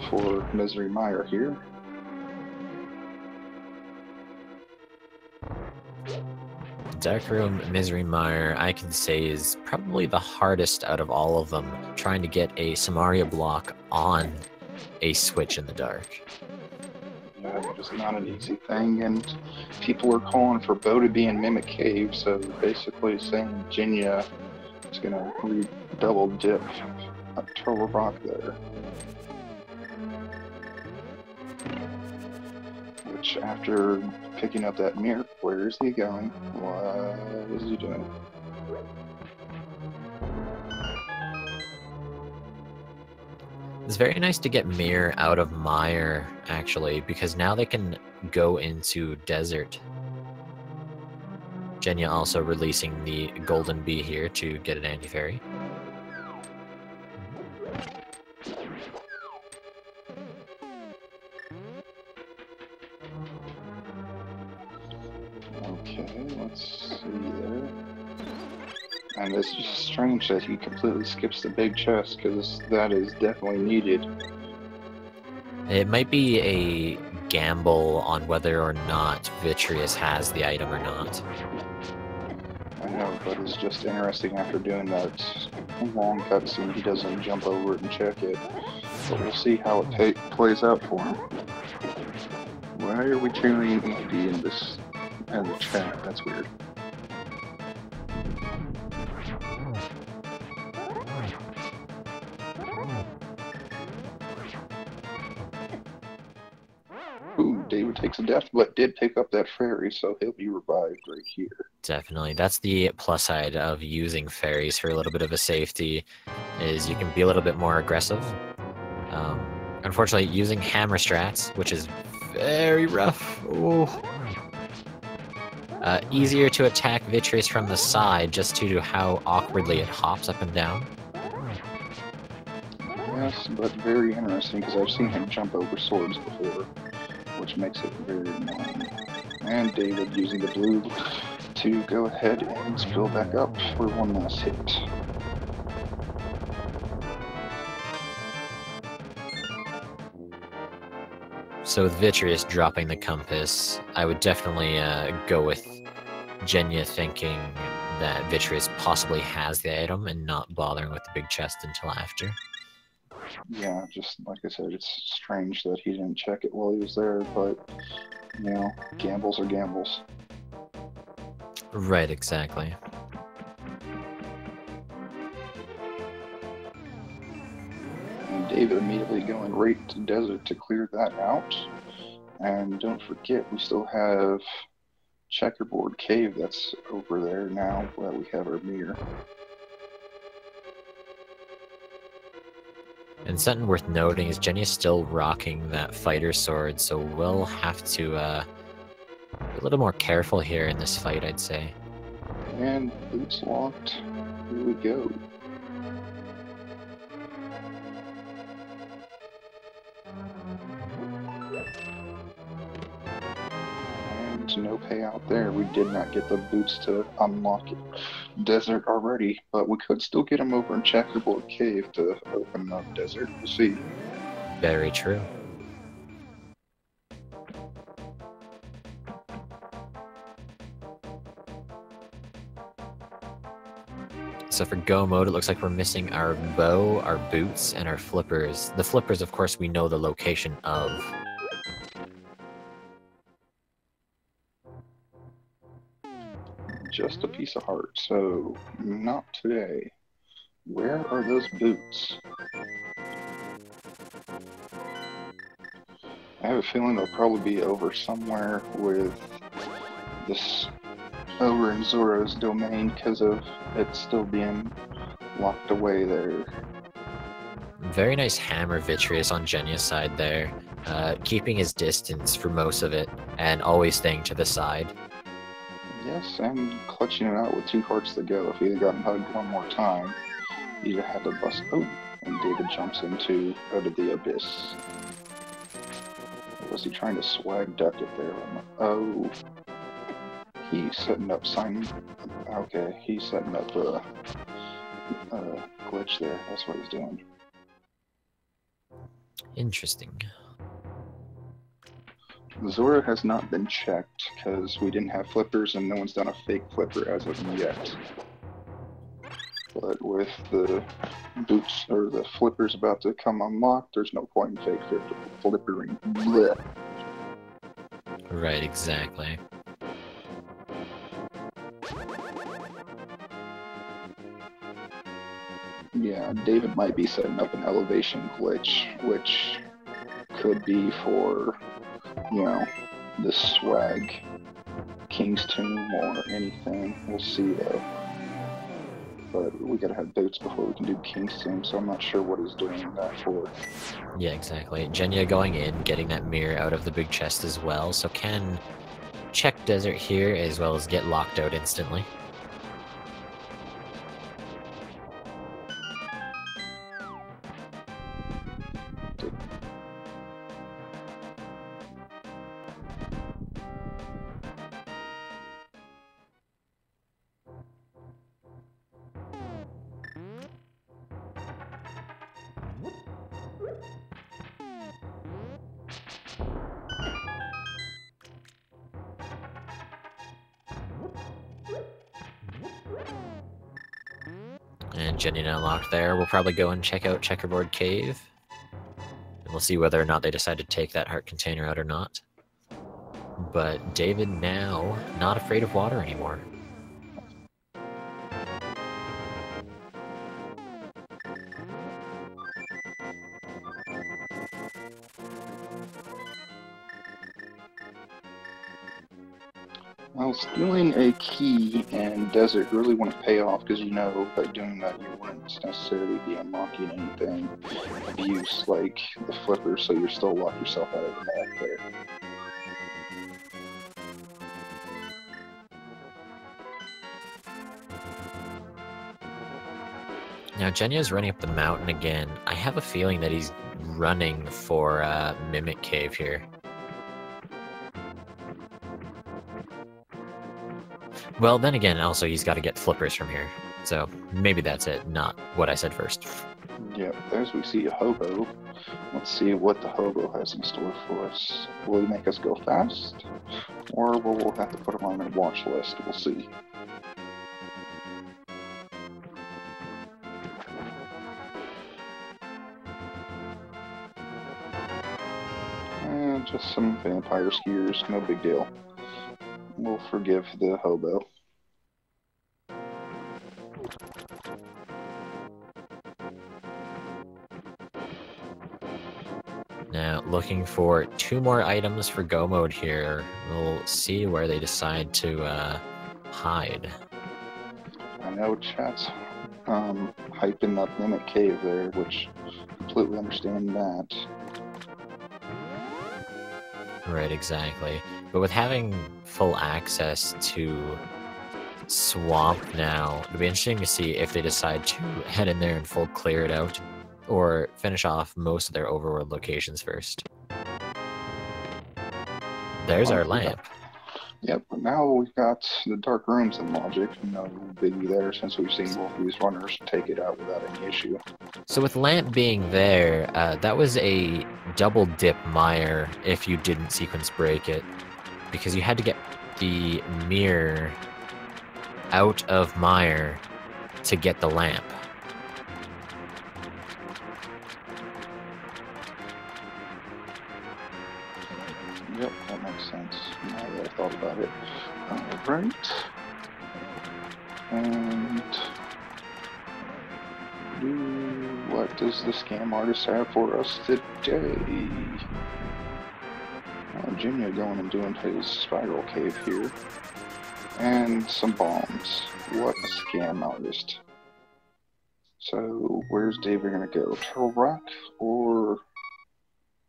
for Misery Meyer here. Dark Room Misery Mire, I can say, is probably the hardest out of all of them, trying to get a Samaria block on a switch in the dark. Yeah, it's not an easy thing, and people are calling for Bo to be in Mimic Cave, so basically saying Jenja is going to double dip up Turtle Rock there. Which, after picking up that mirror, where is he going? What is he doing? It's very nice to get Mirror out of Mire, actually, because now they can go into Desert. Jenja also releasing the Golden Bee here to get an anti-fairy. Okay, let's see there. And it's just strange that he completely skips the big chest, because that is definitely needed. It might be a gamble on whether or not Vitreous has the item or not. I know, but it's just interesting after doing that long cutscene, he doesn't jump over it and check it. But we'll see how it plays out for him. Why are we cheering Andy in this in the chat? That's weird. Ooh, David takes a death, but did pick up that fairy, so he'll be revived right here. Definitely. That's the plus side of using fairies for a little bit of a safety, is you can be a little bit more aggressive. Unfortunately, using hammer strats, which is very rough. Ooh. Easier to attack Vitreous from the side, just due to how awkwardly it hops up and down. Yes, but very interesting, because I've seen him jump over swords before, which makes it very annoying. And David using the blue to go ahead and spill back up for one last hit. So with Vitreous dropping the compass, I would definitely go with Jenja thinking that Vitreous possibly has the item and not bothering with the big chest until after. Yeah, just like I said, it's strange that he didn't check it while he was there, but You know, gambles are gambles. Right, exactly. And David immediately going right to desert to clear that out. And don't forget, we still have Checkerboard Cave that's over there now that we have our mirror. And something worth noting is Jenya's still rocking that fighter sword, so we'll have to be a little more careful here in this fight, I'd say. And boots locked. Here we go. And no payout there. We did not get the boots to unlock desert already, but we could still get them over in Checkerboard Cave to open up desert. We'll see. Very true. So for go mode, it looks like we're missing our bow, our boots, and our flippers. The flippers, of course, we know the location of. Just a piece of heart, so not today. Where are those boots? I have a feeling they'll probably be over somewhere with this over in Zoro's domain because of it still being locked away there. Very nice hammer Vitreous on Jenya's side there, keeping his distance for most of it, and always staying to the side. Yes, and clutching it out with 2 hearts to go. If he had gotten hugged one more time, he'd have had to bust. Oh, and David jumps into out of the abyss. Was he trying to swag duck it there? Oh, he's setting up sign. Okay, he's setting up a glitch there. That's what he's doing. Interesting. Zora has not been checked because we didn't have flippers and no one's done a fake flipper as of yet. But with the boots or the flippers about to come unlocked, there's no point in fake flippering. Blech. Right, exactly. Yeah, David might be setting up an elevation glitch, which could be for, you know, the swag King's Tomb or anything. We'll see though. But we gotta have boots before we can do King's Tomb, so I'm not sure what he's doing that for. Yeah, exactly. Jenya going in, getting that mirror out of the big chest as well, so can check desert here as well as get locked out instantly. And Jenny unlocked there. We'll probably go and check out Checkerboard Cave. And we'll see whether or not they decide to take that heart container out or not. But David now not afraid of water anymore. Well, stealing a key in desert really wouldn't pay off because you know by doing that you wouldn't necessarily be unlocking anything of use like the flipper, so you still lock yourself out of the map there. Now Jenya's running up the mountain again. I have a feeling that he's running for Mimic Cave here. Well, then again, also he's got to get flippers from here. So maybe that's it, not what I said first. Yep, there's we see a hobo. Let's see what the hobo has in store for us. Will he make us go fast? Or will we have to put him on a watch list? We'll see. Just some vampire skiers, no big deal. We'll forgive the hobo. Now, looking for 2 more items for Go Mode here. We'll see where they decide to hide. I know chat's hyping up Mimic Cave there, which completely understand that. Right, exactly. But with having full access to Swamp now, it'll be interesting to see if they decide to head in there and full clear it out, or finish off most of their overworld locations first. There's our lamp. Yep, but now we've got the dark rooms in Logic. No biggie there, since we've seen both of these runners take it out without any issue. So with lamp being there, that was a double dip mire if you didn't sequence break it, because you had to get the mirror out of mire to get the lamp. Yep, that makes sense. Now that I thought about it. Alright. And what does the scam artist have for us today? Jenja going and doing his spiral cave here. And some bombs. What a scam artist. So, where's David gonna go? Turtle Rock? Or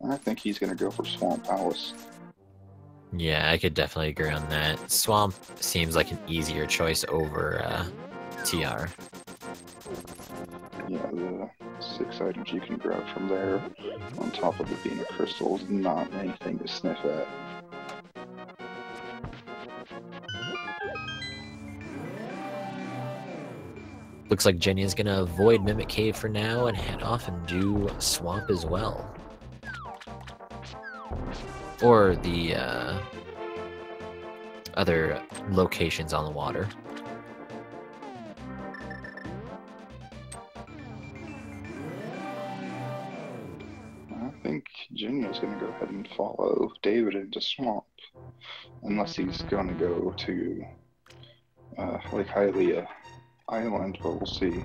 I think he's gonna go for Swamp Palace. Yeah, I could definitely agree on that. Swamp seems like an easier choice over TR. Yeah, the 6 items you can grab from there, on top of it being a crystal, is not anything to sniff at. Looks like Jenja's gonna avoid Mimic Cave for now and head off and do Swamp as well. Or the other locations on the water. I think Jenja's going to go ahead and follow David into Swamp. Unless he's going to go to like Hylia Island, but we'll see.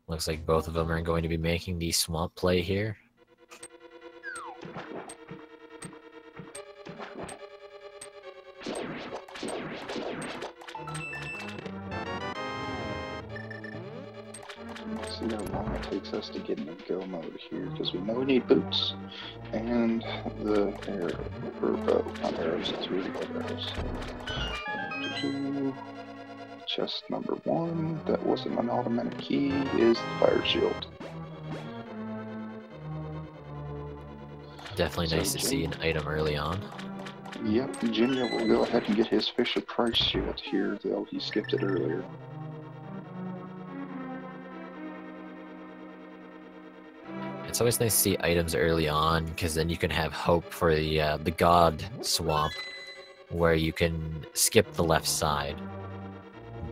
Looks like both of them are going to be making the Swamp play here. Let's see how long it takes us to get into Go Mode here, because we know we need boots and the arrow, or bow, not arrows, it's really arrows. Chest number 1, that wasn't an automatic key, is the fire shield. Definitely nice to see an item early on. Yep, Jenja will go ahead and get his Fisher Price shield here, though he skipped it earlier. It's always nice to see items early on, because then you can have hope for the God Swamp, where you can skip the left side.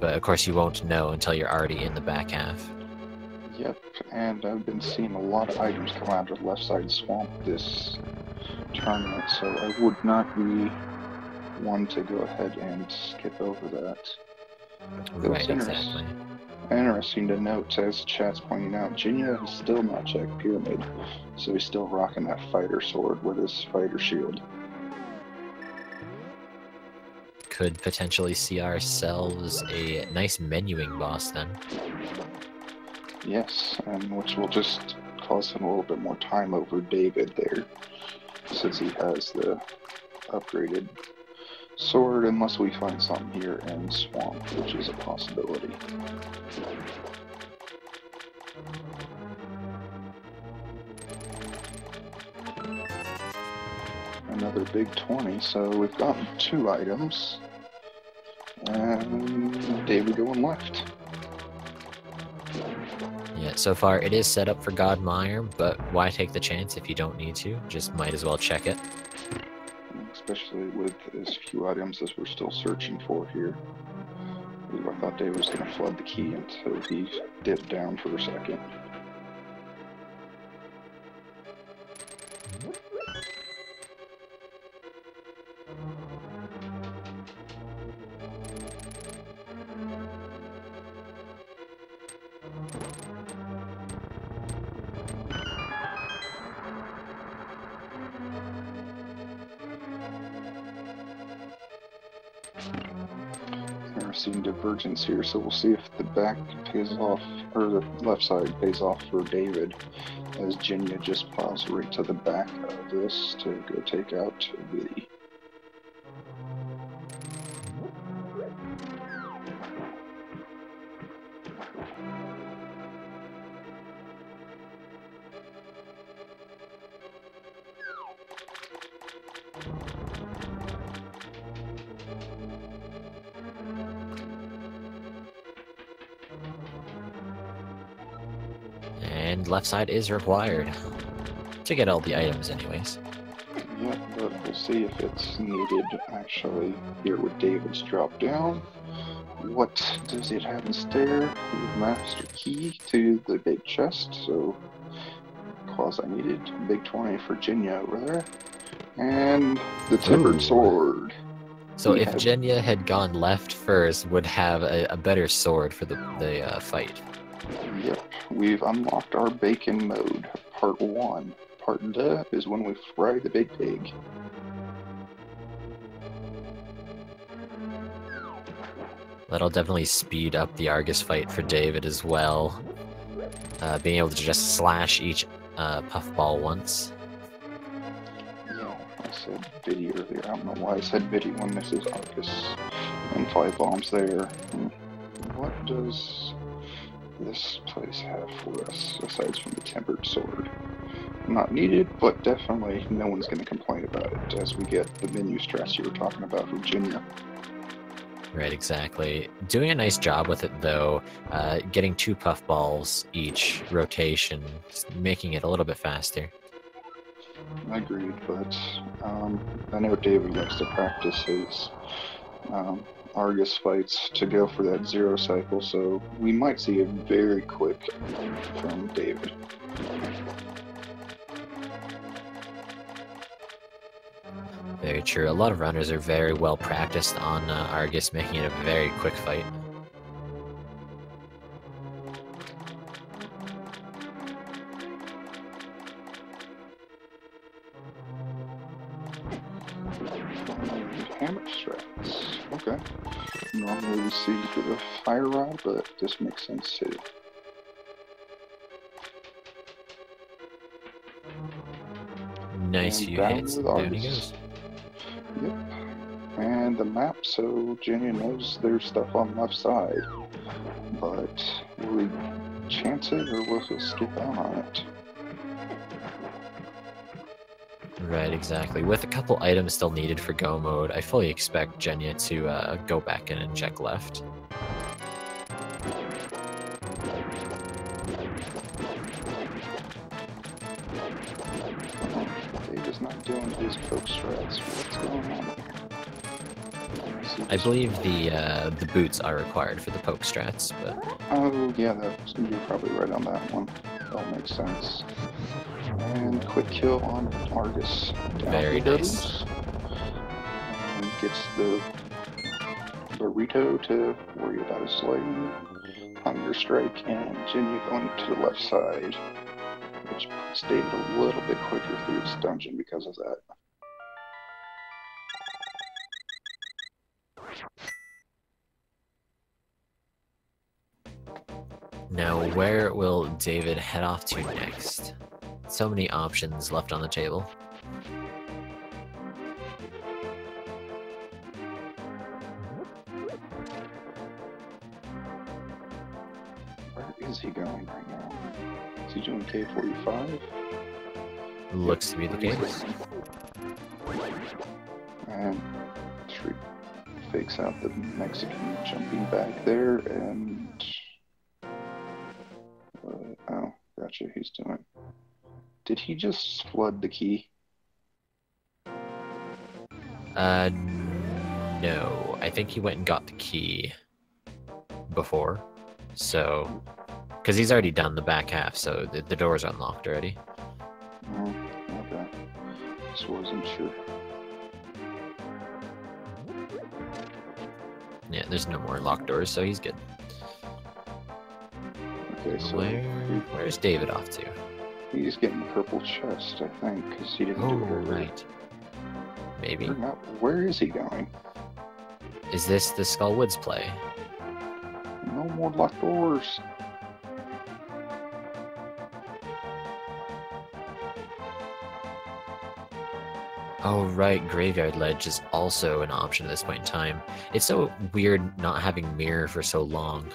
But of course you won't know until you're already in the back half. Yep, and I've been seeing a lot of items come out of the left side swamp this tournament, so I would not be one to go ahead and skip over that. Right, exactly. Interesting to note, as chat's pointing out, Jenja has still not checked Pyramid, so he's still rocking that fighter sword with his fighter shield. Could potentially see ourselves a nice menuing boss then. Yes, and which will just cause him a little bit more time over David there, since he has the upgraded sword, unless we find something here in Swamp, which is a possibility. Another big 20, so we've gotten 2 items, and David going left. Yeah, So far, it is set up for Godmire, but why take the chance if you don't need to? Just might as well check it. Especially with as few items as we're still searching for here. I thought Dave was going to flood the key until he dipped down for a second. Interesting divergence here, so we'll see if the back pays off, or the left side pays off for David, as Jenja just plows right to the back of this to go take out Witty. And left side is required. To get all the items anyways. Yeah, but we'll see if it's needed actually here with David's drop down. What does it have instead? Master key to the big chest, so clause I needed. Big 20 for Jenja over there. And the timbered sword. So if Jenja had gone left first, would have a better sword for the fight. Yep, we've unlocked our bacon mode, part 1. Part 2 is when we fry the big pig. That'll definitely speed up the Argus fight for David as well. Being able to just slash each puffball once. Yeah, I said Biddy earlier. I don't know why I said Biddy when this is Argus. And 5 bombs there. What does this place have for us, aside from the tempered sword? Not needed, but definitely no one's going to complain about it as we get the menu stress you were talking about from Jenja. Right, exactly. Doing a nice job with it, though. Getting 2 puffballs each rotation, making it a little bit faster. Agreed, but I know David likes to practice his Argus fights to go for that 0 cycle, so we might see a very quick from David. Very true. A lot of runners are very well practiced on Argus, making it a very quick fight. Hammer strats. Okay. Normally we see for the fire rod, but this makes sense too. Nice And few down hits. with Down he Argus. goes. Yep. And the map, so Jenja knows there's stuff on the left side. But will we chance it or will he skip out on it? Right, exactly. With a couple items still needed for go mode, I fully expect Jenja to go back in and check left. David's not doing his poke strats. What's going on? I believe the boots are required for the poke strats, but... Oh, yeah, you're probably right on that one. That makes sense. And quick kill on Argus. Very nice. And gets the burrito to worry about his slave. Hunger strike, and Jenja going to the left side, which puts David a little bit quicker through this dungeon because of that. Now, where will David head off to next? So many options left on the table. Where is he going right now? Is he doing K45? Looks to be the case. And fakes out the Mexican jumping back there, and sure he's doing. Did he just flood the key? No. I think he went and got the key before. So, because he's already done the back half, so the door's unlocked already. Oh, okay. Just wasn't sure. Yeah, there's no more locked doors, so he's good. Okay, so where's David off to? He's getting the purple chest, I think, because he didn't do it earlier. Right. Maybe. Where is he going? Is this the Skull Woods play? No more locked doors. Oh, right, Graveyard Ledge is also an option at this point in time. It's so weird not having Mirror for so long.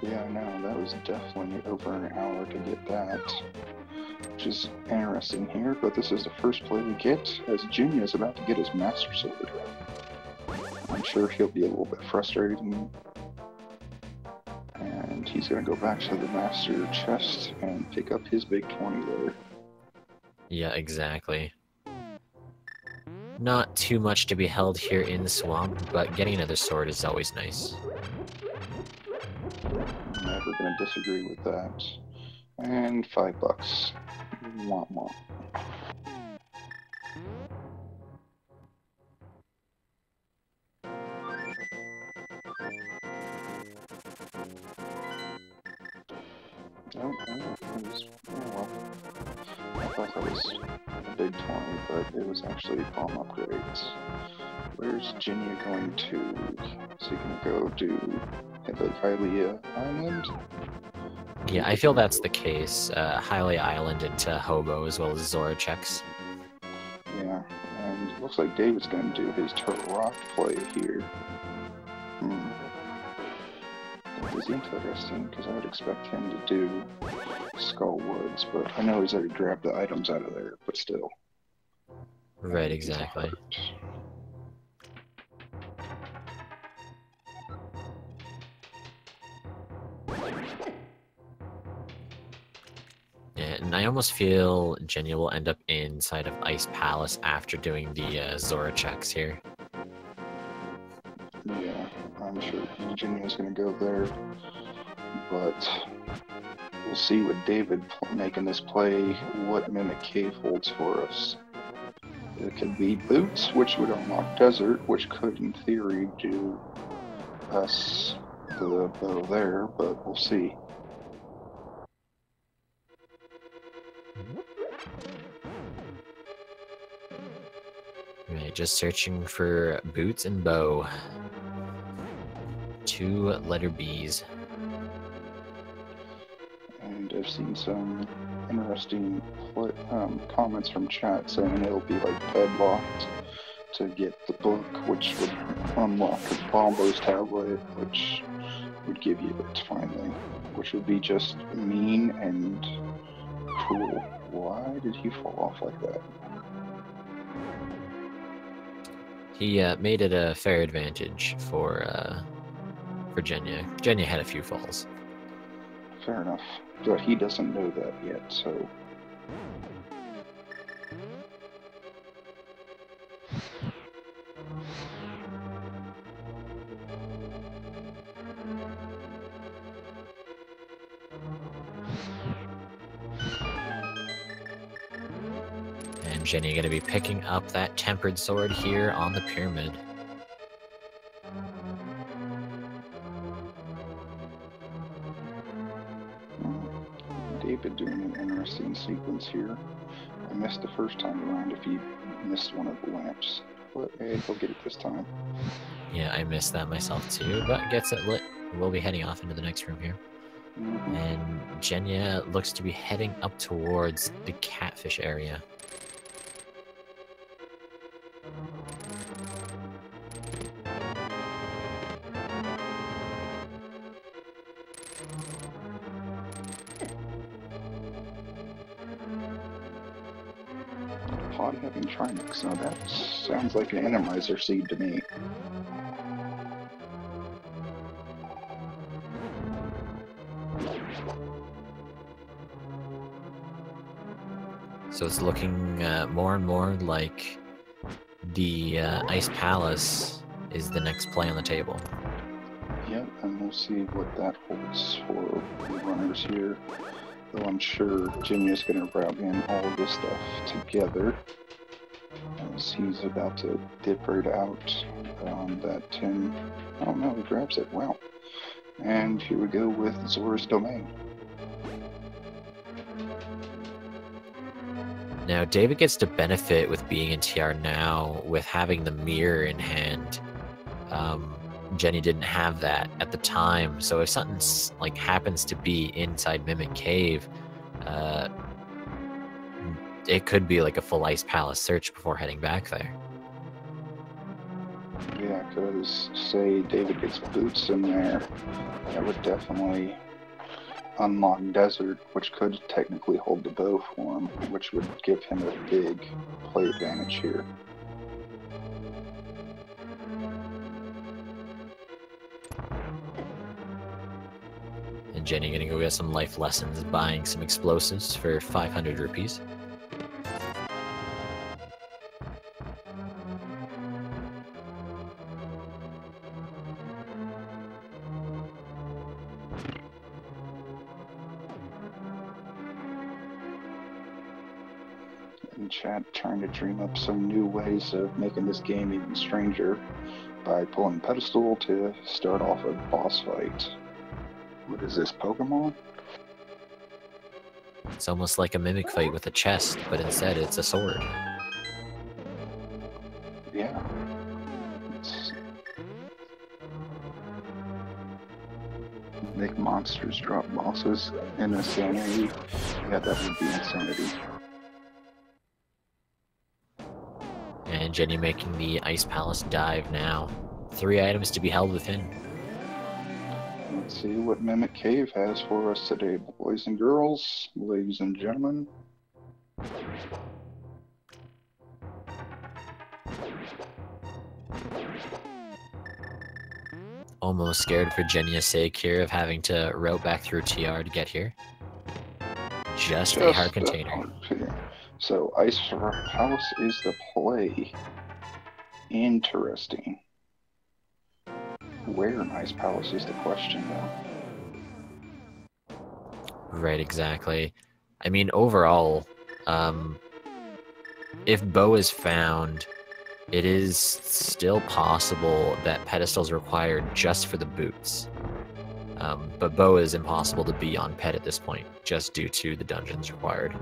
Yeah, I know, that was definitely over an hour to get that. Which is interesting here, but this is the first play we get as Jenja is about to get his Master Sword. I'm sure he'll be a little bit frustrated, and he's going to go back to the Master Chest and pick up his big 20 there. Yeah, exactly. Not too much to be held here in the swamp, but getting another sword is always nice. I'm never going to disagree with that. And $5. Womp womp. Oh, well. I thought that was a big 20, but it was actually bomb upgrades. Where's Jenja going to? Is he going to go to Hylia Island? Yeah, I feel that's the case. Hylia Island into Hobo as well as Zora checks. Yeah, and it looks like David's going to do his Turtle Rock play here. That is interesting, because I would expect him to do Skull Woods, but I know he's already grabbed the items out of there, but still. Right, exactly. Yeah, and I almost feel Jenja will end up inside of Ice Palace after doing the Zora checks here. Yeah, I'm sure Jenja's going to go there, but we'll see with David making this play what Mimic Cave holds for us. It could be Boots, which would unlock Desert, which could, in theory, do us the bow there, but we'll see. Right, just searching for Boots and Bow. 2 letter B's. And I've seen some interesting comments from chat saying it'll be like padlocked to get the book, which would unlock Bombo's tablet, which would give you it finally, which would be just mean and cruel. Why did he fall off like that? He made it a fair advantage for Jenja. Jenja had a few falls. Fair enough, but he doesn't know that yet, so... And Jenja gonna be picking up that tempered sword here on the pyramid. David doing an interesting sequence here. I missed the first time around if he missed one of the lamps, but hey, he'll get it this time. Yeah, I missed that myself too, but gets it lit. We'll be heading off into the next room here. And Jenja looks to be heading up towards the catfish area. Pod having Trinix, now that sounds like an Randomizer seed to me. So it's looking more and more like the Ice Palace is the next play on the table. Yep, and we'll see what that holds for the runners here. Though I'm sure Jenja's going to grab in all of this stuff together as he's about to dip right out that 10. Oh no, he grabs it. Wow. And here we go with Zora's Domain. Now, David gets to benefit with being in TR now with having the mirror in hand. Jenny didn't have that at the time, so if something like happens to be inside Mimic Cave, it could be like a full Ice Palace search before heading back there. Yeah, because say David gets boots in there, that would definitely unlock Desert, which could technically hold the bow for him, which would give him a big play advantage here. And Jenny gonna go get some life lessons, buying some explosives for 500 rupees. In chat, trying to dream up some new ways of making this game even stranger by pulling pedestal to start off a boss fight. What is this, Pokemon? It's almost like a mimic fight with a chest, but instead it's a sword. Yeah. Make monsters drop bosses in insanity. Yeah, that would be insanity. And Jenny making the Ice Palace dive now. 3 items to be held within. Let's see what Mimic Cave has for us today, boys and girls, ladies and gentlemen. Almost scared for Jenya's sake here of having to route back through TR to get here. Just a heart container. So Ice Palace is the play. Interesting. Where in Ice Palace is the question, though. Right, exactly. I mean, overall, if bow is found, it is still possible that pedestal is required just for the boots. But bow is impossible to be on pet at this point, just due to the dungeons required.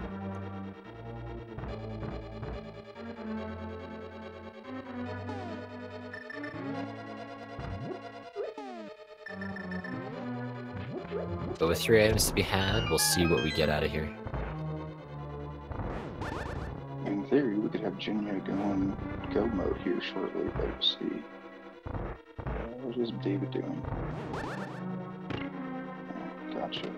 But with 3 items to be had, we'll see what we get out of here. In theory, we could have Jenja go in go mode here shortly, but we'll see. What is David doing? Oh, gotcha.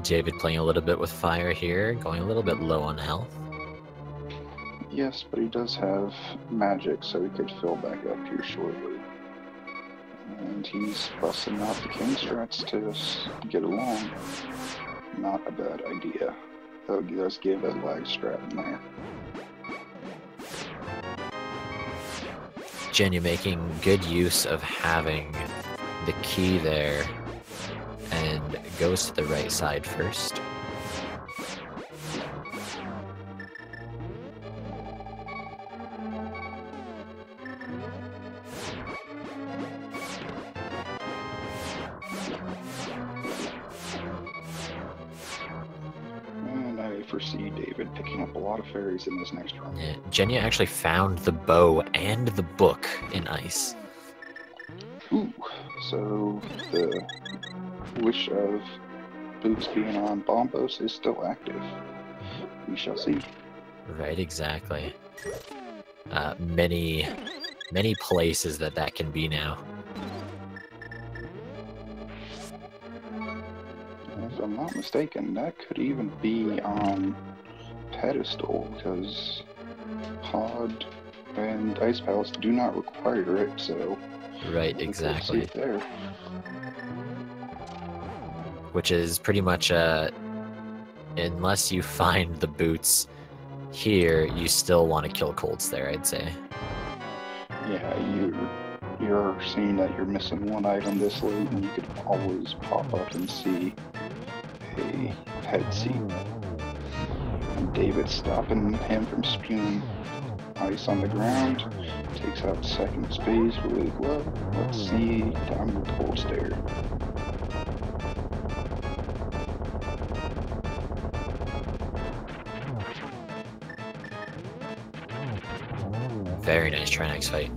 David playing a little bit with fire here, going a little bit low on health. Yes, but he does have magic, so he could fill back up here shortly. And he's busting out the king strats to get along. Not a bad idea. Though he does give a lag strat in there. Jenja making good use of having the key there, and goes to the right side first. And I foresee David picking up a lot of fairies in this next run. Yeah, Jenja actually found the bow and the book in ice. Ooh, so the wish of boots being on Bombos is still active. We shall see. Right, exactly. many places that can be now. If I'm not mistaken, that could even be on pedestal, because pod and ice palace do not require it, so... Right, exactly. See it there. Which is pretty much, unless you find the boots here, you still want to kill colds there, I'd say. Yeah, you're seeing that you're missing one item this late, and you could always pop up and see a head seat. And David stopping him from spewing ice on the ground, takes out second space really well. Let's see down the cold stair. Very nice Trinex fight.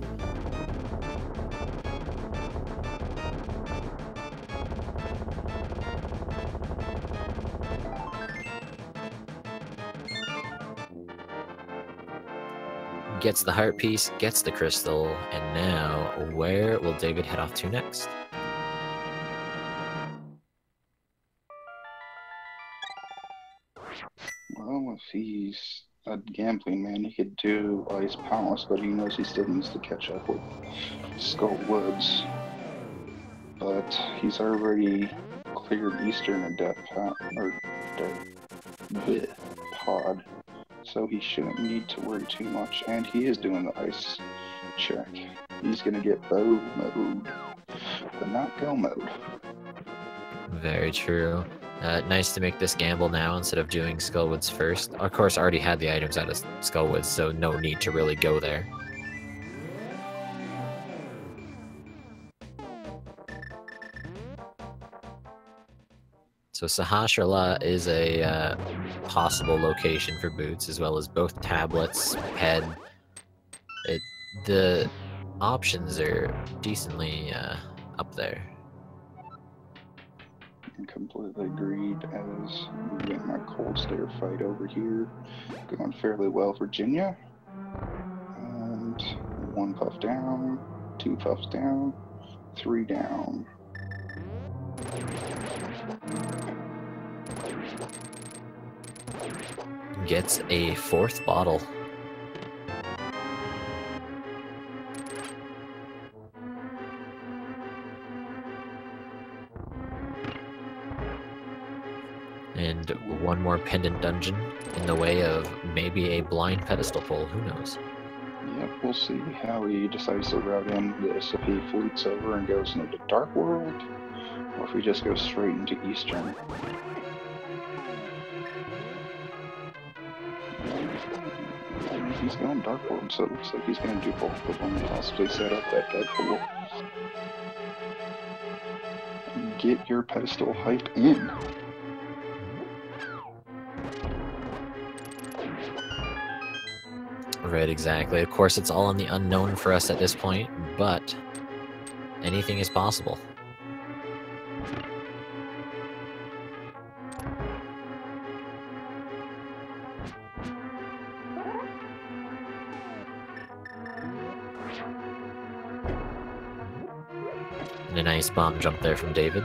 Gets the heart piece, gets the crystal, and now where will David head off to next? Well, if he's a gambling man, he could do Ice Palace, but he knows he still needs to catch up with Skull Woods. But he's already cleared Eastern and Death Pod, so he shouldn't need to worry too much. And he is doing the ice check. He's gonna get bow mode, but not go mode. Very true. Nice to make this gamble now instead of doing Skullwoods first. Of course, already had the items out of Skullwoods, so no need to really go there. So Sahasrara is a possible location for boots, as well as both tablets, head. The options are decently up there. Completely agreed. As we get my cold stair fight over here, going fairly well for Jenja. And 1 puff down, 2 puffs down, 3 down. Gets a 4th bottle. And 1 more pendant dungeon in the way of maybe a blind pedestal pull, who knows? Yep, we'll see how he decides to route in this, if he flutes over and goes into the Dark World, or if he just goes straight into Eastern. He's going Dark World, so it looks like he's going to do both of them and possibly set up that Deadpool. Get your pedestal hype in. Right, exactly. Of course, it's all on the unknown for us at this point, but anything is possible. And a nice bomb jump there from David.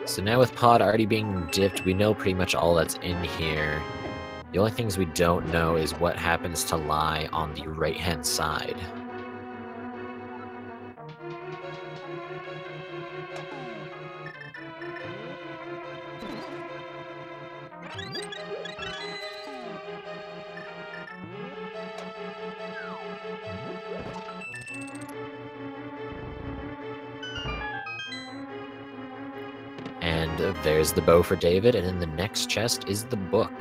So now with Pod already being dipped, we know pretty much all that's in here. The only things we don't know is what happens to lie on the right-hand side. And there's the bow for David, and in the next chest is the book.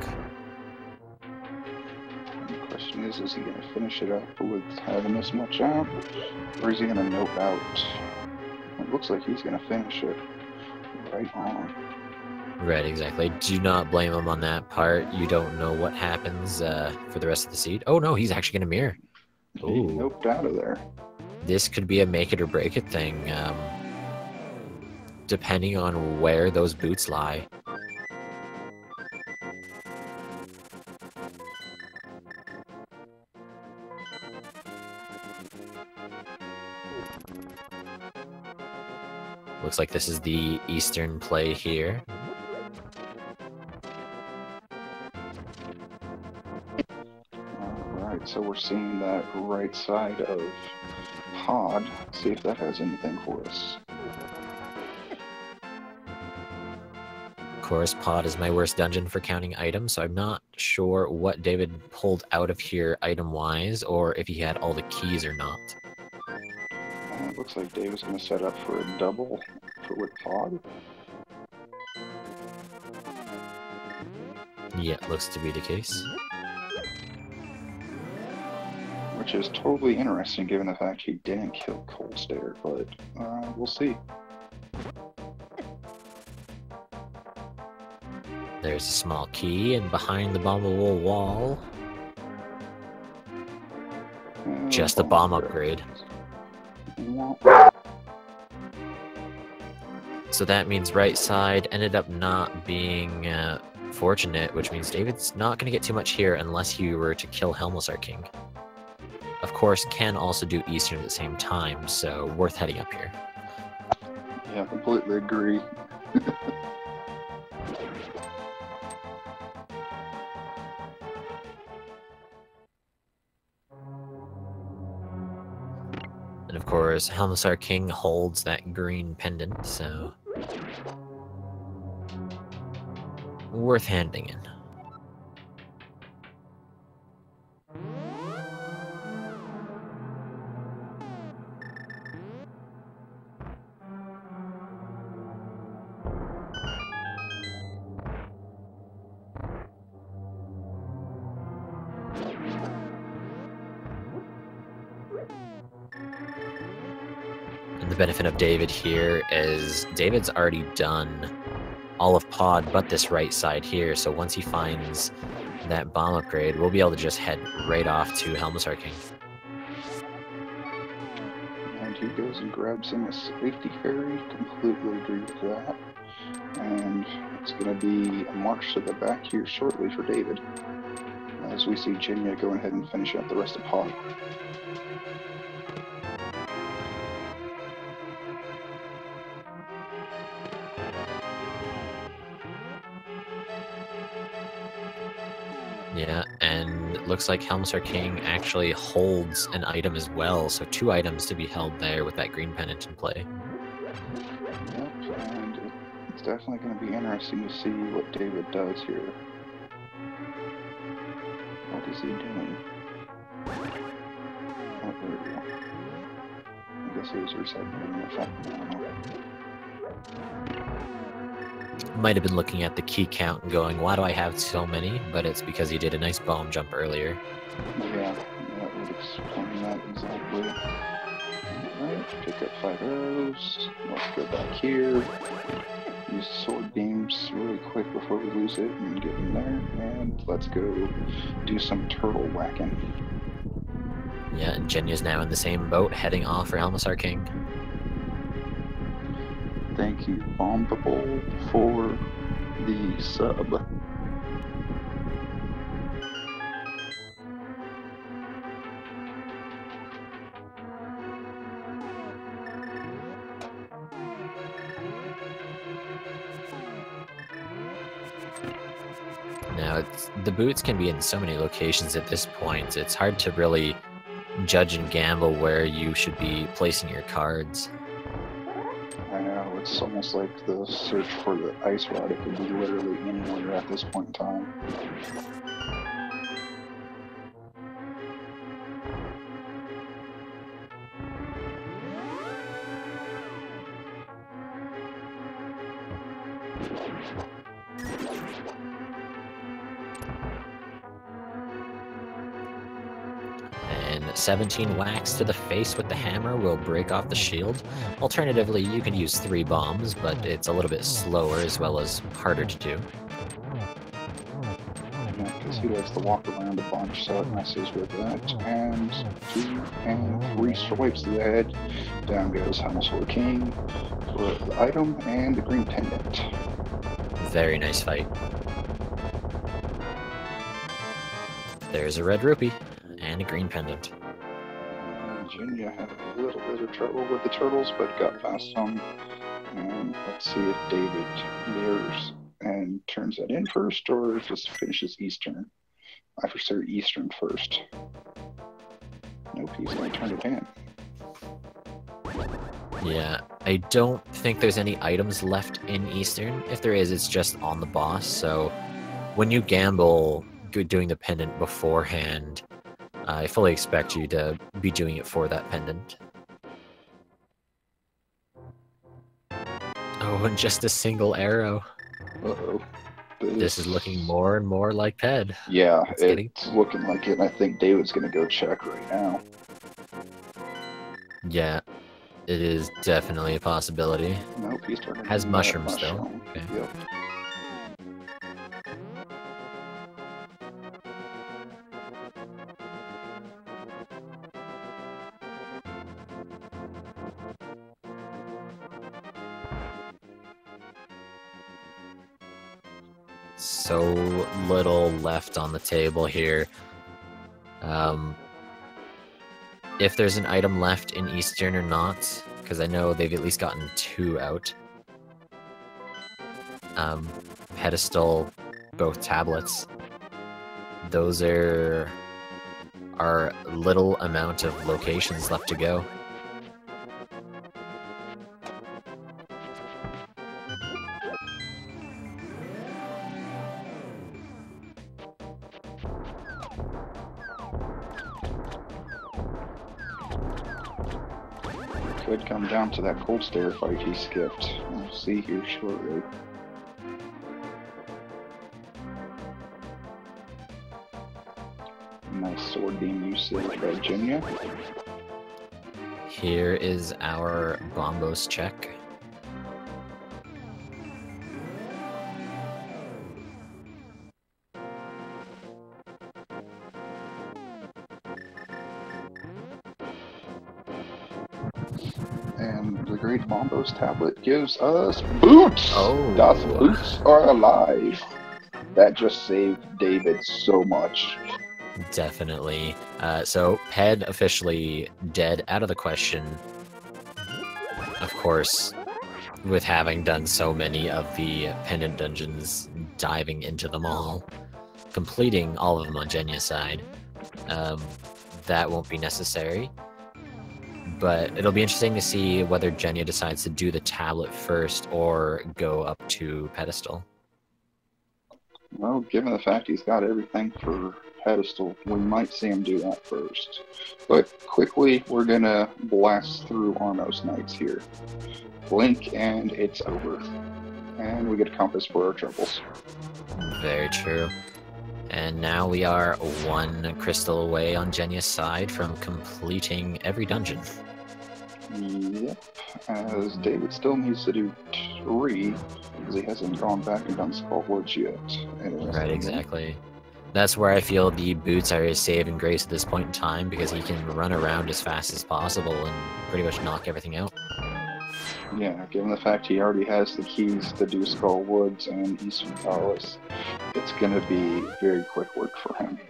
The question is he going to finish it up with having this much out, or is he going to note out? It looks like he's going to finish it right on. Right, exactly. Do not blame him on that part. You don't know what happens for the rest of the seed. Oh no, he's actually going to mirror. He Ooh. noped out of there. This could be a make it or break it thing, depending on where those boots lie. Looks like this is the eastern play here. Alright, so we're seeing that right side of pod. See if that has anything for us. Of course, pod is my worst dungeon for counting items, so I'm not sure what David pulled out of here item-wise, or if he had all the keys or not. It looks like David's going to set up for a double with pod. Yeah, looks to be the case. Which is totally interesting given the fact he didn't kill Cold Stare, but we'll see. There's a small key, and behind the bombable wall, just a bomb upgrade. So that means right side ended up not being fortunate, which means David's not going to get too much here unless he were to kill Helmsar King. Of course, can also do Eastern at the same time, so worth heading up here. Yeah, completely agree. And of course, Helmsar King holds that green pendant, so worth handing in. And the benefit of David here is David's already done all of pod but this right side here, so once he finds that bomb upgrade, we'll be able to just head right off to Helmsar King. And he goes and grabs him a safety fairy. Completely agree with that. And it's going to be a march to the back here shortly for David, as we see Jenja go ahead and finish up the rest of pod. Yeah, and it looks like Helmsar King actually holds an item as well, so 2 items to be held there with that green pendant in play. Yep, and it's definitely going to be interesting to see what David does here. What is he doing? Oh, there we go. I guess he was recycling the effect now. Might have been looking at the key count and going, why do I have so many? But it's because he did a nice bomb jump earlier. Yeah, that would explain that exactly. Alright, pick up 5 arrows. Let's go back here. Use sword beams really quick before we lose it and get in there. And let's go do some turtle whacking. Yeah, and Jenja's now in the same boat, heading off for Helmsar King. Thank you, Bombable, for the sub. Now, the boots can be in so many locations at this point, it's hard to really judge and gamble where you should be placing your cards. I know, it's almost like the search for the ice rod. It could be literally anywhere at this point in time. 17 whacks to the face with the hammer will break off the shield. Alternatively, you can use 3 bombs, but it's a little bit slower as well as harder to do. Yeah, because he has to walk around a bunch, so it messes with that. And 2 and 3 stripes to the head. Down goes Household King for the item and the green pendant. Very nice fight. There's a red rupee and a green pendant. Jenja had a little bit of trouble with the turtles, but got past them. And let's see if David mirrors and turns that in first, or just finishes Eastern. I prefer Eastern first. Nope, he's going to turn it in. Yeah, I don't think there's any items left in Eastern. If there is, it's just on the boss, so when you gamble doing the pendant beforehand, I fully expect you to be doing it for that pendant. Oh, and just a single arrow. Uh-oh. This is looking more and more like Ped. Yeah, it's looking like it, and I think David's going to go check right now. Yeah, it is definitely a possibility. Nope, he's turning. Has mushrooms though. Okay. Yep. So little left on the table here. If there's an item left in Eastern or not, because I know they've at least gotten 2 out. Pedestal, both tablets. Those are little amount of locations left to go. Could come down to that cold stare fight he skipped. We'll see here shortly. Nice sword beam usage by Jenja. Here is our Bombos check. And the Great Bombos tablet gives us boots! Oh. Das boots are alive! That just saved David so much. Definitely. So, Ped officially dead, out of the question. Of course, with having done so many of the pendant dungeons, diving into them all, completing all of them on Jenja's side, that won't be necessary. But it'll be interesting to see whether Jenja decides to do the tablet first or go up to pedestal. Well, given the fact he's got everything for pedestal, we might see him do that first. But quickly, we're gonna blast through Armos Knights here. Blink and it's over. And we get a compass for our troubles. Very true. And now we are 1 crystal away on Jenja's side from completing every dungeon. Yep, as David still needs to do 3, because he hasn't gone back and done Skull Woods yet. Right, exactly. That's where I feel the boots are his saving grace at this point in time, because he can run around as fast as possible and pretty much knock everything out. Yeah, given the fact he already has the keys to do Skull Woods and Eastern Palace, it's going to be very quick work for him.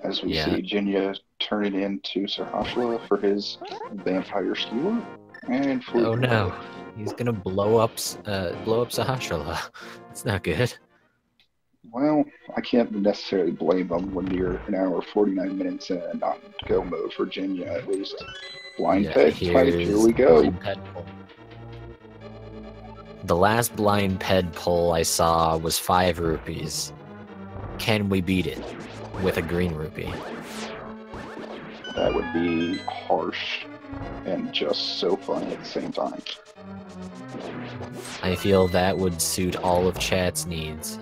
As we see Jenja turn it into Sarhashla for his vampire skewer, and oh no, he's gonna blow up Sahasrahla. That's not good. Well, I can't necessarily blame him when you're an hour 49 minutes in and not go mode for Jenja at least. Blind ped fight, here we go. The last blind ped pull I saw was 5 rupees. Can we beat it with a green rupee? That would be harsh and just so funny at the same time. I feel that would suit all of chat's needs.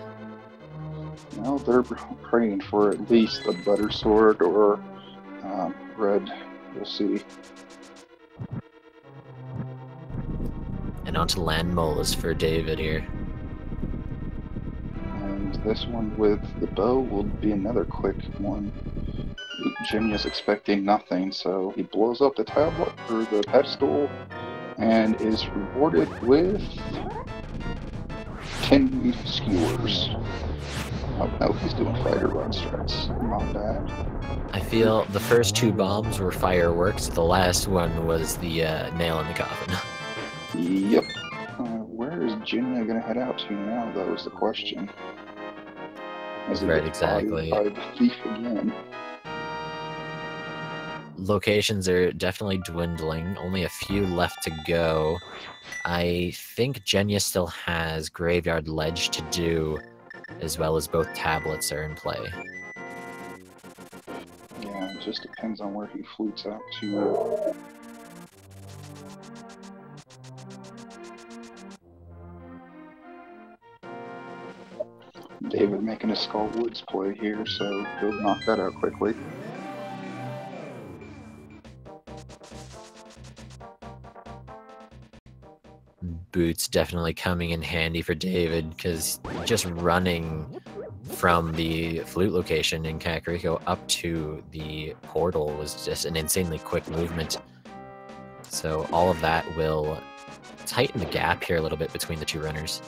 Well, they're praying for at least a butter sword or red. We'll see. And onto land molas for David here. And this one with the bow will be another quick one. Jenja's expecting nothing, so he blows up the tablet or the pedestal and is rewarded with 10 skewers. Oh no, he's doing fighter rod strats. Not bad. I feel the first 2 bombs were fireworks. The last one was the nail in the coffin. Yep. Where is Jenja gonna head out to now, though, is the question. Right, exactly. By the thief again. Locations are definitely dwindling. Only a few left to go. I think Jenja still has Graveyard Ledge to do, as well as both tablets are in play. Yeah, it just depends on where he flutes out to. David making a Skull Woods play here, so he'll knock that out quickly. Boots definitely coming in handy for David, because just running from the flute location in Kakariko up to the portal was just an insanely quick movement. So all of that will tighten the gap here a little bit between the 2 runners.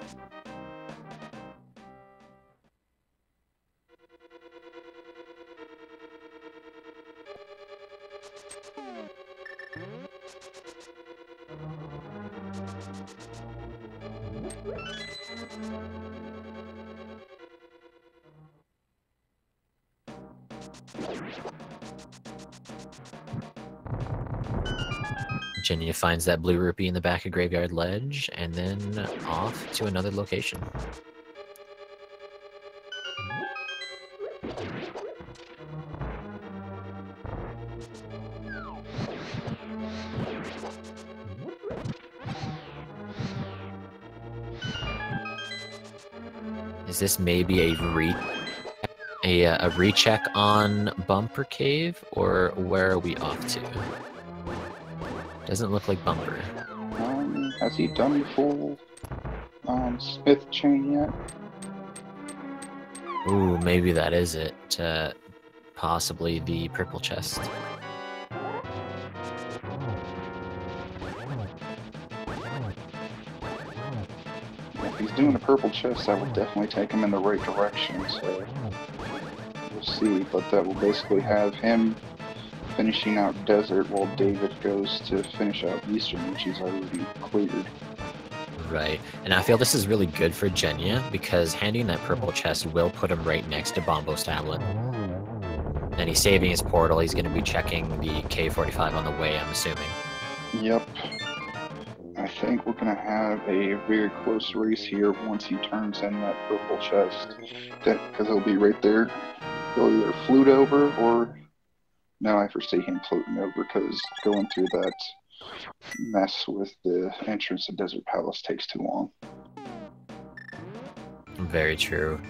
Jenja finds that blue rupee in the back of Graveyard Ledge, and then off to another location. Is this maybe a recheck on Bumper Cave, or where are we off to? Doesn't look like Bumper. Has he done the full Smith chain yet? Ooh, maybe that is it. Possibly the purple chest. If he's doing a purple chest, that would definitely take him in the right direction, so we'll see. But that will basically have him finishing out Desert while David goes to finish out Eastern, which he's already cleared. Right, and I feel this is really good for Jenja, because handing that purple chest will put him right next to Bombo's tablet. And he's saving his portal. He's going to be checking the K45 on the way, I'm assuming. Yep. I think we're going to have a very close race here once he turns in that purple chest. Because he'll be right there. He'll either flute over or... No, I foresee him floating over, because going through that mess with the entrance to Desert Palace takes too long. Very true.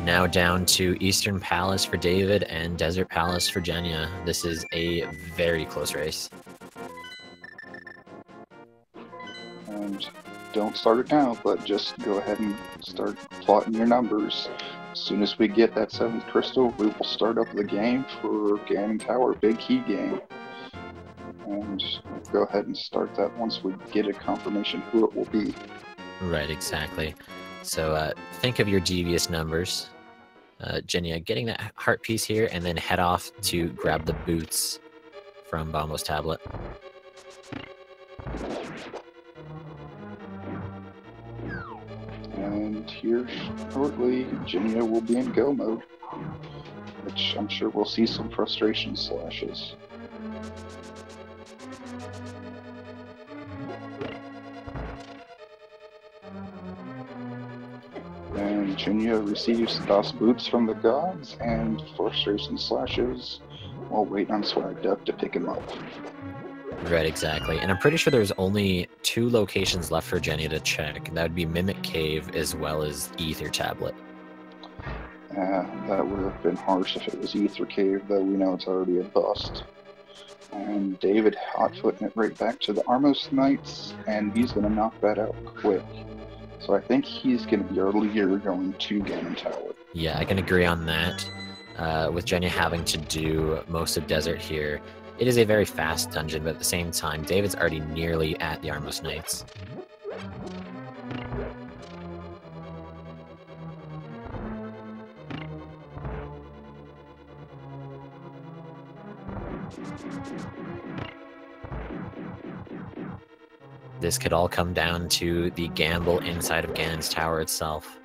Now down to Eastern Palace for David and Desert Palace for Jenja. This is a very close race. And don't start it now, but just go ahead and start plotting your numbers. As soon as we get that 7th crystal, we will start up the game for Ganon Tower, big key game. And we'll go ahead and start that once we get a confirmation who it will be. Right, exactly. So think of your devious numbers. Jenja getting that heart piece here, and then head off to grab the boots from Bombo's tablet. And here shortly, Jenja will be in go mode, which I'm sure we'll see some frustration slashes. And Jenja receives DOS boots from the gods and frustration slashes while waiting on Swag Duck to pick him up. Right, exactly. And I'm pretty sure there's only 2 locations left for Jenja to check. That would be Mimic Cave as well as Ether Tablet. That would have been harsh if it was Ether Cave, though we know it's already a bust. And David hot-footing it right back to the Armos Knights, and he's going to knock that out quick. So I think he's going to be our leader going to Ganon Tower. Yeah, I can agree on that. With Jenja having to do most of Desert here, it is a very fast dungeon, but at the same time, David's already nearly at the Armos Knights. This could all come down to the gamble inside of Ganon's Tower itself.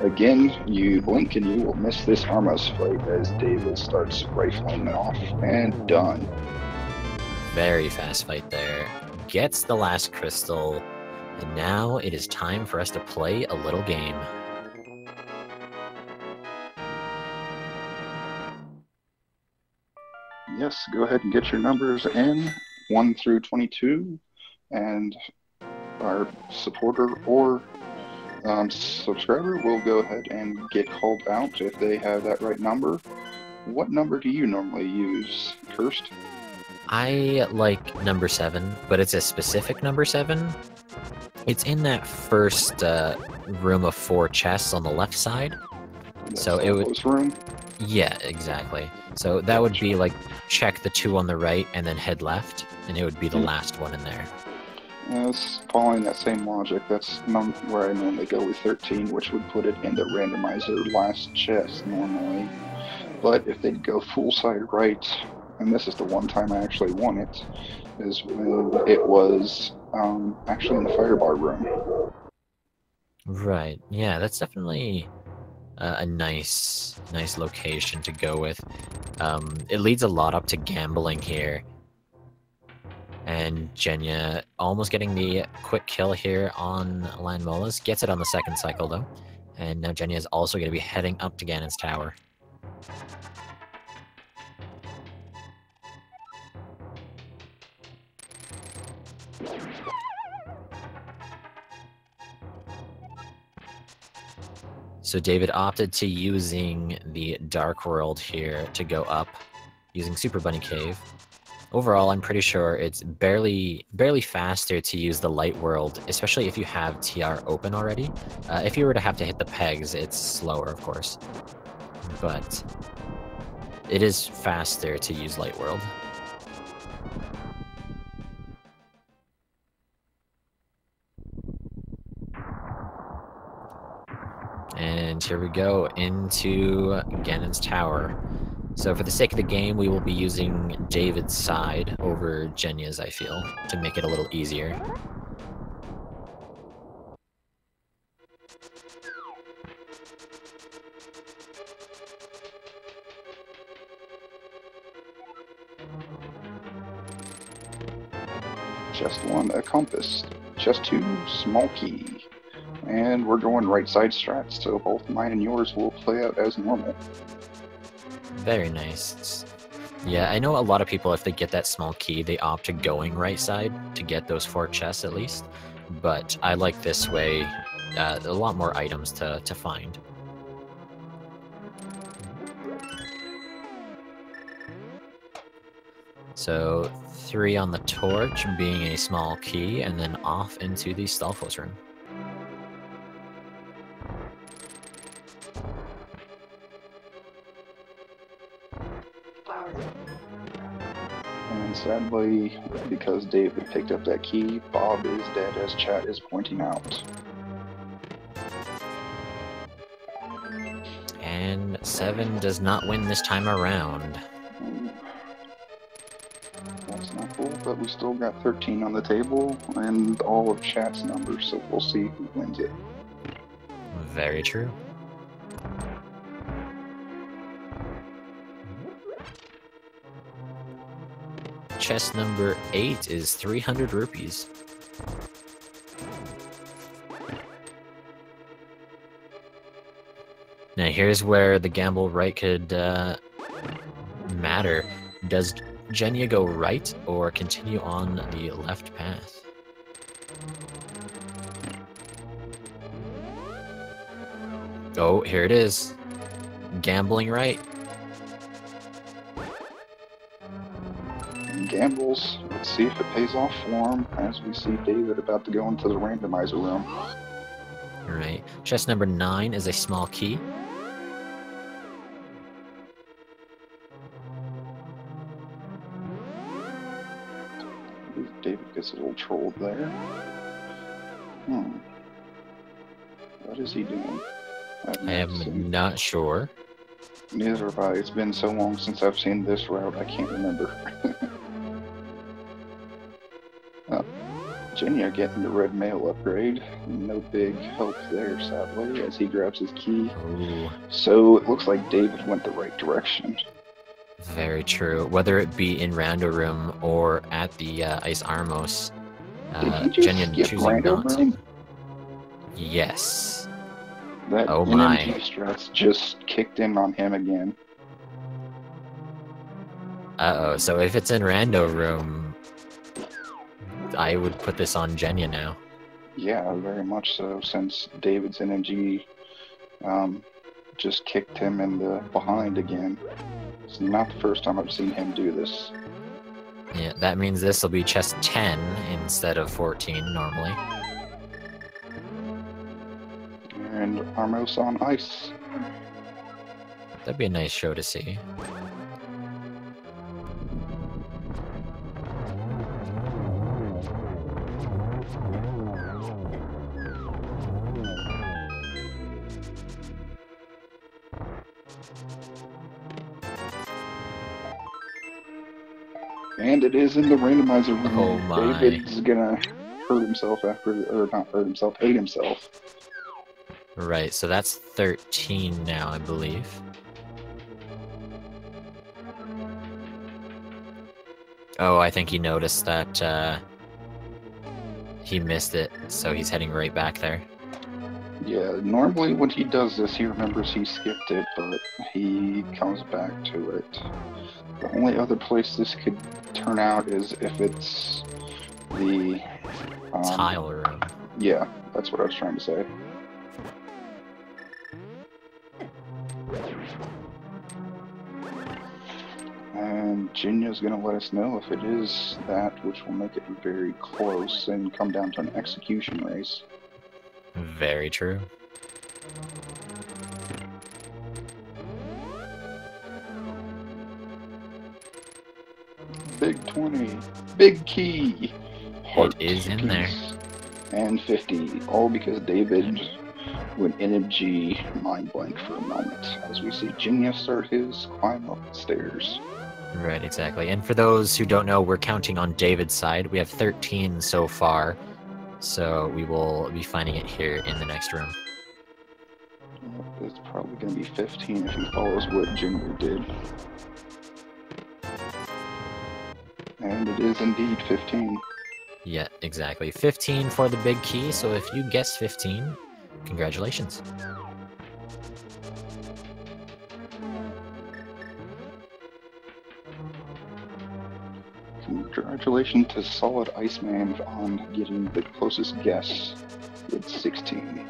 Again, you blink and you will miss this Armos fight as David starts rifling it off, and done. Very fast fight there. Gets the last crystal, and now it is time for us to play a little game. Yes, go ahead and get your numbers in, 1 through 22, and our supporter or subscriber will go ahead and get called out if they have that right number. What number do you normally use, Cursed? I like number 7, but it's a specific number 7. It's in that first room of 4 chests on the left side. So it would... room? Yeah, exactly. So that would be like, check the 2 on the right and then head left, and it would be the last one in there. It's following that same logic. That's where I normally go with 13, which would put it in the randomizer last chest normally. But if they'd go full side right, and this is the one time I actually won it, is when it was actually in the firebar room. Right. Yeah, that's definitely a nice location to go with. It leads a lot up to gambling here. And Jenja almost getting the quick kill here on Landmolas. Gets it on the second cycle, though. And now Jenja is also going to be heading up to Ganon's Tower. So David opted to using the Dark World here to go up, using Super Bunny Cave. Overall, I'm pretty sure it's barely faster to use the Light World, especially if you have TR open already. If you were to have to hit the pegs, it's slower, of course. But it is faster to use Light World. And here we go into Ganon's Tower. So for the sake of the game, we will be using David's side over Jenja's, I feel, to make it a little easier. Chest 1, a compass. Chest 2, small key. And we're going right side strats, so both mine and yours will play out as normal. Very nice. Yeah, I know a lot of people, if they get that small key, they opt to going right side to get those 4 chests at least. But I like this way, a lot more items to find. So 3 on the torch being a small key, and then off into the Stalfos room. And sadly, because David picked up that key, Bob is dead as chat is pointing out. And 7 does not win this time around. That's not cool, but we still got 13 on the table and all of chat's numbers, so we'll see who wins it. Very true. Chest number 8 is 300 rupees. Now here's where the gamble right could matter. Does Jenya go right or continue on the left path? Oh, here it is. Gambling right. Gambles. Let's see if it pays off for him as we see David about to go into the randomizer room. Right. Chest number 9 is a small key. David gets a little trolled there. What is he doing? I am not sure. Neither have I. It's been so long since I've seen this route, I can't remember. Jenya getting the red mail upgrade. No big help there, sadly, as he grabs his key. Ooh. So it looks like David went the right direction. Very true. Whether it be in Rando Room or at the Ice Armos, Did he just skip choosing Rando not to. Room? Yes. That Oh my. NMG strats just kicked in on him again. Uh-oh, so if it's in Rando Room, I would put this on Jenya now. Yeah, very much so, since David's NMG just kicked him in the behind again. It's not the first time I've seen him do this. Yeah, that means this will be chest 10 instead of 14 normally. And Armos on ice. That'd be a nice show to see. And it is in the randomizer room. Oh my. David's gonna hurt himself after, or not hurt himself, hate himself. Right, so that's 13 now, I believe. Oh, I think he noticed that he missed it, so he's heading right back there. Yeah, normally when he does this, he remembers he skipped it, but he comes back to it. The only other place this could turn out is if it's the... Tile room. Yeah, that's what I was trying to say. And Jenya's going to let us know if it is that, which will make it very close and come down to an execution race. Very true. Big 20. Big key. It is in there. And 50. All because David went NMG mind blank for a moment. As we see Jenya start his climb up the stairs. Right, exactly. And for those who don't know, we're counting on David's side. We have 13 so far, so we will be finding it here in the next room. It's probably going to be 15 if he follows what Jenya did. And it is indeed 15. Yeah, exactly. 15 for the big key, so if you guess 15, congratulations. Congratulations to Solid Iceman on getting the closest guess with 16.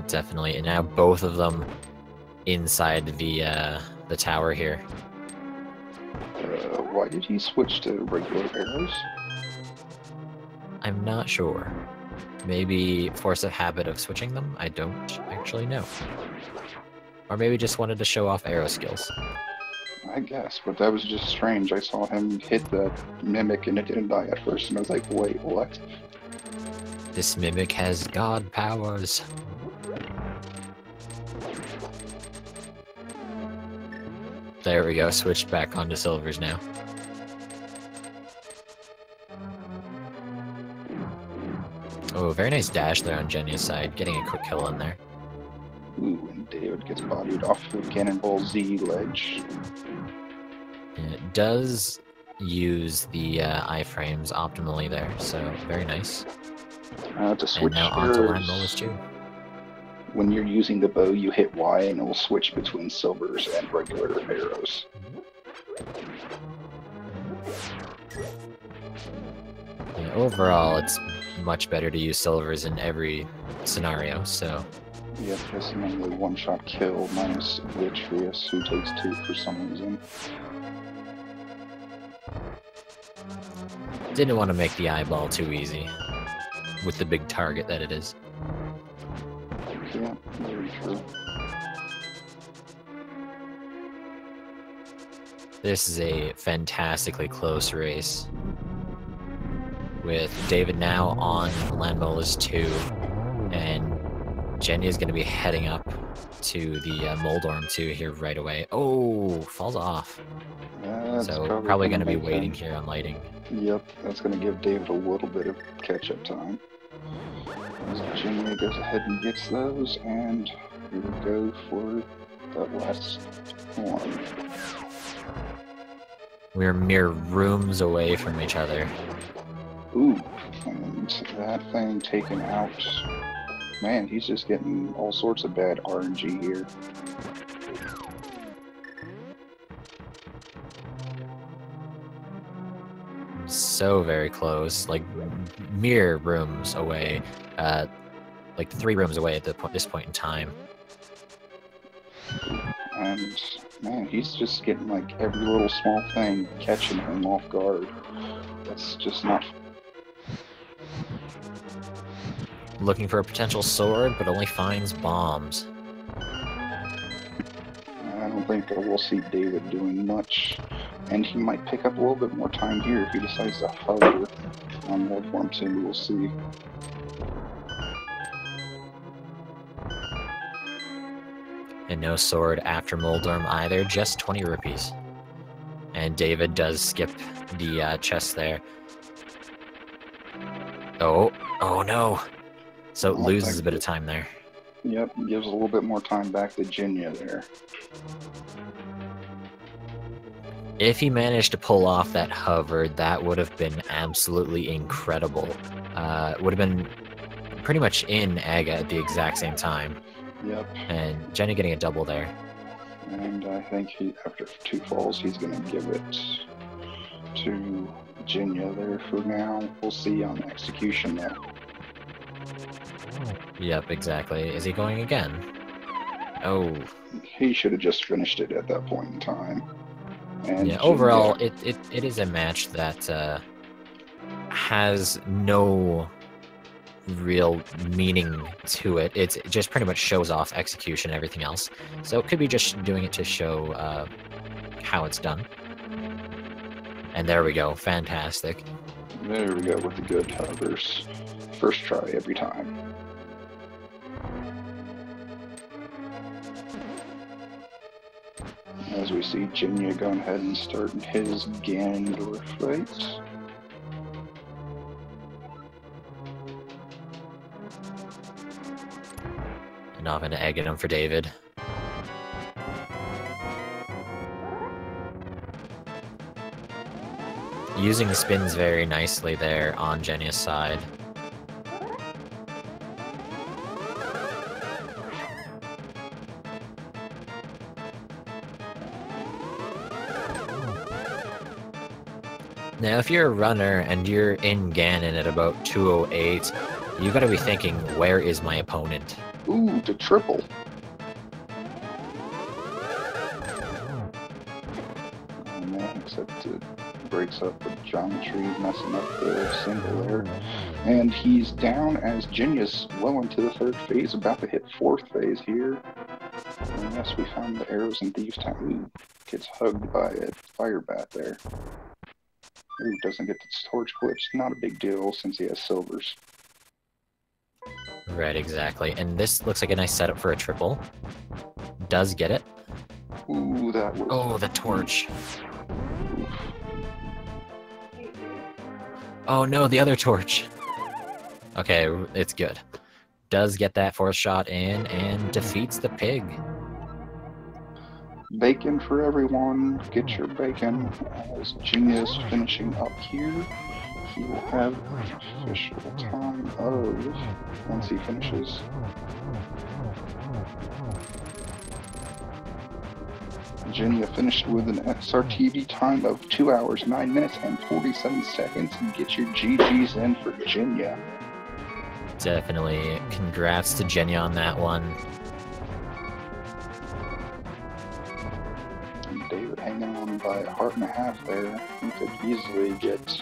Definitely, and now both of them inside the tower here. Why did he switch to regular arrows? I'm not sure. Maybe force of habit of switching them? I don't actually know. Or maybe just wanted to show off arrow skills. I guess, but that was just strange. I saw him hit the mimic and it didn't die at first, and I was like, wait, what? This mimic has god powers. There we go, switched back onto silvers now. Oh, very nice dash there on Jenya's side, getting a quick kill in there. Ooh, and David gets bodied off the Cannonball Z ledge. And it does use the iframes optimally there, so very nice. To switch and now onto arrows. line rollers too. when you're using the bow, you hit Y and it will switch between silvers and regular arrows. Yeah, overall, it's much better to use silvers in every scenario, so... Yep, this is mainly one-shot kill, minus Vitreous, who takes 2 for some reason. Didn't want to make the eyeball too easy, with the big target that it is. Yeah, very true. This is a fantastically close race, with David now on Landmola's 2, and Jenny is going to be heading up to the Moldorm 2 here right away. Oh, falls off. Yeah, so probably going to be waiting here on lighting. Yep, that's going to give David a little bit of catch-up time. As Jenny goes ahead and gets those, and here we go for the last one. We're mere rooms away from each other. Ooh, and that thing taken out. Man, he's just getting all sorts of bad RNG here. So very close, like mere rooms away, like 3 rooms away at this point in time. And man, he's just getting like every little small thing catching him off guard. That's just not. Looking for a potential sword, but only finds bombs. I don't think we'll see David doing much, and he might pick up a little bit more time here if he decides to hover on Moldorm 2. We'll see. And no sword after Moldorm either, just 20 rupees. And David does skip the chest there. Oh no! So it loses a bit of time there. Yep, gives a little bit more time back to Jenja there. If he managed to pull off that hover, that would have been absolutely incredible. Would have been pretty much in Aga at the exact same time. Yep. And Jenny getting a double there. And I think after 2 falls, he's going to give it to Jenja there for now. We'll see on execution now. Yep, exactly. Is he going again? Oh. He should have just finished it at that point in time. And yeah, overall, it is a match that has no real meaning to it. It just pretty much shows off execution and everything else. So it could be just doing it to show how it's done. And there we go. Fantastic. There we go with the good hovers. First try every time. As we see Jenja going ahead and starting his Ganondorf fight. And off into egging him for David. Using the spins very nicely there on Jenja's side. Now, if you're a runner and you're in Ganon at about 208, you gotta be thinking, where is my opponent? Ooh, the triple. Oh man, except it breaks up the geometry, messing up the single there. And he's down as Jenja's well into the 3rd phase, about to hit 4th phase here. And yes, we found the arrows in Thieves' Town. Ooh, gets hugged by a fire bat there. Ooh, doesn't get the torch glitch. Not a big deal since he has silvers. Right, exactly. And this looks like a nice setup for a triple. Does get it. Ooh, that was... Oh, the torch. Oh no, the other torch. Okay, it's good. Does get that 4th shot in and defeats the pig. Bacon for everyone. Get your bacon. As Jenja's finishing up here. He will have official time of, once he finishes. Jenja finished with an SRTV time of 2 hours, 9 minutes, and 47 seconds. And get your GGs in for Jenja. Definitely. Congrats to Jenja on that one. David hanging on by a heart and a half there. He could easily get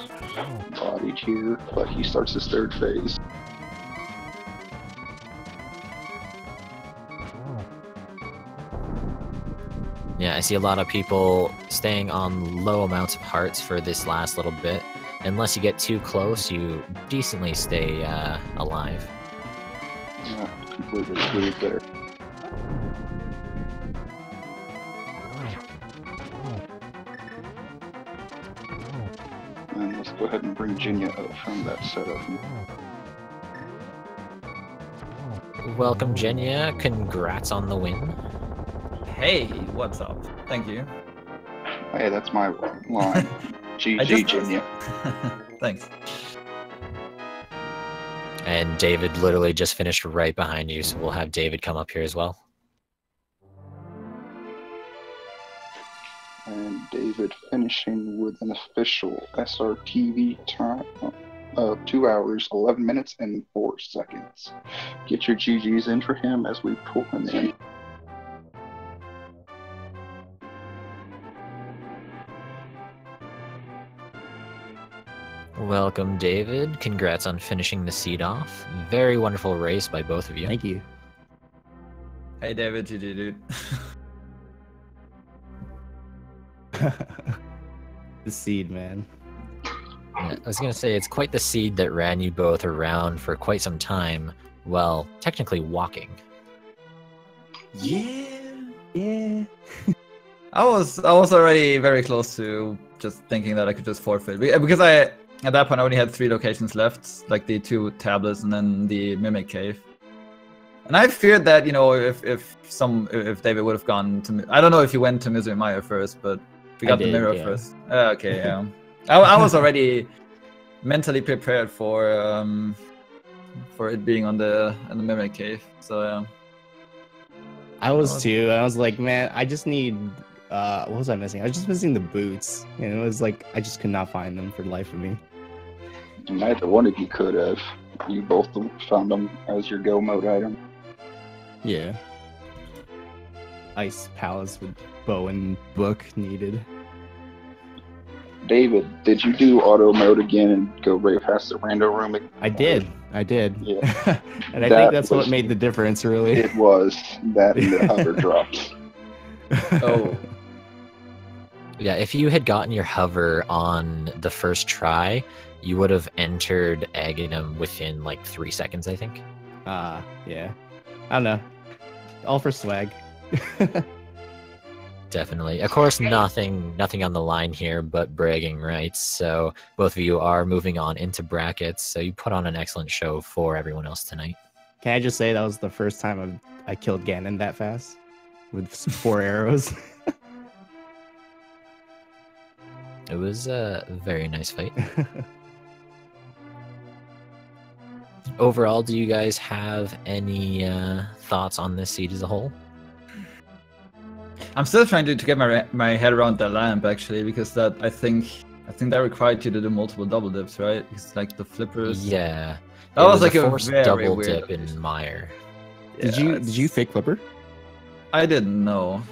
bodied here, but he starts his third phase. Yeah, I see a lot of people staying on low amounts of hearts for this last little bit. Unless you get too close, you decently stay alive. Yeah, completely agreed there. And let's go ahead and bring Jenja up from that setup. Welcome, Jenja. Congrats on the win. Hey, what's up? Thank you. Hey, that's my line. GG, Jenja. Thanks. And David literally just finished right behind you, so we'll have David come up here as well. And David finishing with an official SRTV time of 2 hours, 11 minutes, and 4 seconds. Get your GGs in for him as we pull him in. Welcome, David. Congrats on finishing the seed off. Very wonderful race by both of you. Thank you. Hey, David, GG, dude. The seed, man. Yeah, I was gonna say, it's quite the seed that ran you both around for quite some time, well, technically walking. Yeah. I was already very close to just thinking that I could just forfeit because at that point I only had 3 locations left, like the 2 tablets and then the mimic cave. And I feared that, you know, if David would have gone to, I don't know if you went to Misery Mire first, but we got the mirror first. Okay, yeah. I was already mentally prepared for it being on the mimic cave. So yeah. I was too. I was like, man, I just need. What was I missing? I was just missing the boots, and it was like I just could not find them for the life of me. Neither one of you could have. You both found them as your go mode item. Yeah. Ice palace with bow and book needed. David, did you do auto mode again and go right past the rando room again? I did. Yeah. And I think that's what made the difference, really. It was that and the hover drops. Oh. Yeah, if you had gotten your hover on the first try, you would have entered Aghanim within like 3 seconds, I think. Yeah. I don't know. All for swag. Definitely. Of course, nothing on the line here but bragging rights. So both of you are moving on into brackets. So you put on an excellent show for everyone else tonight. Can I just say that was the first time I killed Ganon that fast with 4 arrows? It was a very nice fight. Overall, do you guys have any thoughts on this seed as a whole? I'm still trying to get my head around the lamp actually, because that I think that required you to do multiple double dips, right? It's like the flippers. Yeah. That was like a a forced very double weird dip in Mire. Did you fake flipper? I didn't know.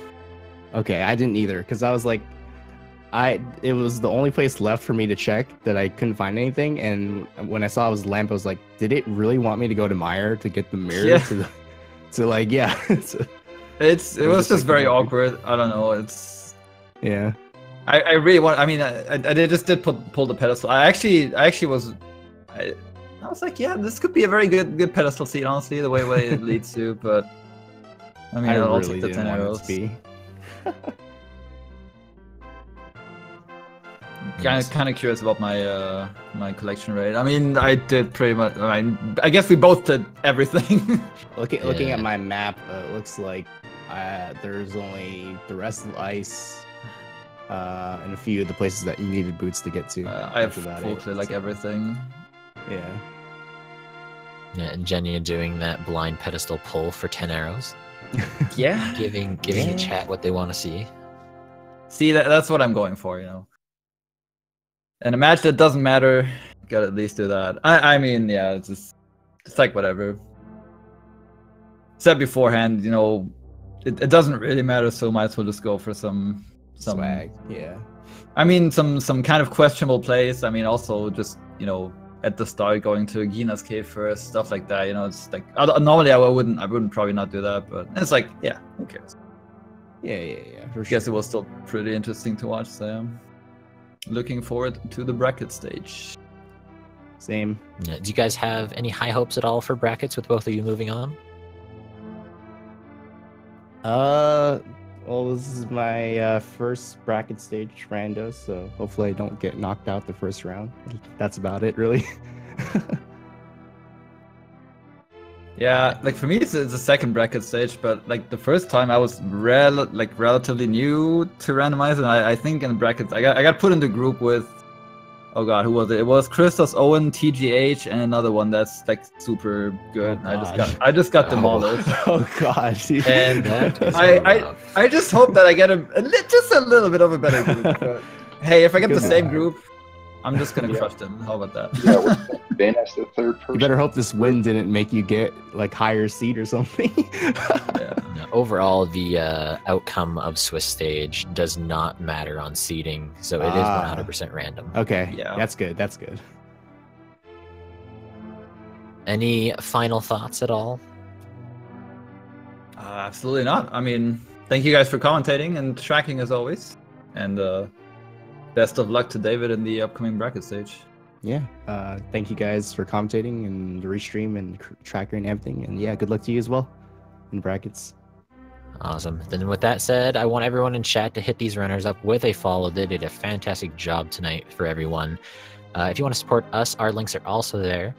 Okay, I didn't either, because I was like, it was the only place left for me to check that I couldn't find anything, and when I saw it was lamp, I was like, did it really want me to go to Mire to get the mirror? Yeah. to like, yeah. It was just very awkward. I don't know. It's yeah. I really want. I mean, I just did pull the pedestal. I actually was. I was like, yeah, this could be a very good pedestal seat, honestly, the way it leads to. But I mean, I'll really take the 10 arrows. Kind of curious about my my collection rate. I mean, I did pretty much. I guess we both did everything. Looking at my map, it looks like there's only the rest of the ice. and a few of the places that you needed boots to get to. I have That's about full it. clear like everything. Yeah. Yeah, and Jenya doing that blind pedestal pull for 10 arrows, Yeah. giving the chat what they want to see. See, that's what I'm going for, you know. And a match that doesn't matter, gotta at least do that. I mean, yeah, it's like whatever. Said beforehand, you know, it doesn't really matter, so might as well just go for some Swag. Yeah. I mean, some kind of questionable plays. I mean, also just, you know, at the start going to Gina's cave first, stuff like that. You know, it's like normally I wouldn't probably not do that, but it's like, yeah, who cares? Yeah. For I guess it was still pretty interesting to watch. So looking forward to the bracket stage. Same. Yeah, do you guys have any high hopes at all for brackets with both of you moving on? Well, this is my first bracket stage rando, so hopefully I don't get knocked out the first round. That's about it, really. Yeah, like for me it's the second bracket stage, but like the first time I was relatively new to Randomizer, and I think in brackets I got put in the group with, oh god, who was it? It was Christos, Owen, TGH, and another one that's like super good. Oh, I just got demolished. Oh gosh. And That is I just hope that I get just a little bit of a better group. But hey, if I get the same group, I'm just gonna crush them. How about that? Yeah, with Ben as the third person. You better hope this win didn't make you get like higher seed or something. Yeah. No, overall, the outcome of Swiss stage does not matter on seeding, so it is 100% random. Okay. Yeah. That's good. That's good. Any final thoughts at all? Absolutely not. I mean, thank you guys for commentating and tracking as always, and best of luck to David in the upcoming bracket stage. Yeah. Thank you guys for commentating and the restream and tracker and everything. And yeah, good luck to you as well in brackets. Awesome. Then with that said, I want everyone in chat to hit these runners up with a follow. They did a fantastic job tonight for everyone. If you want to support us, our links are also there.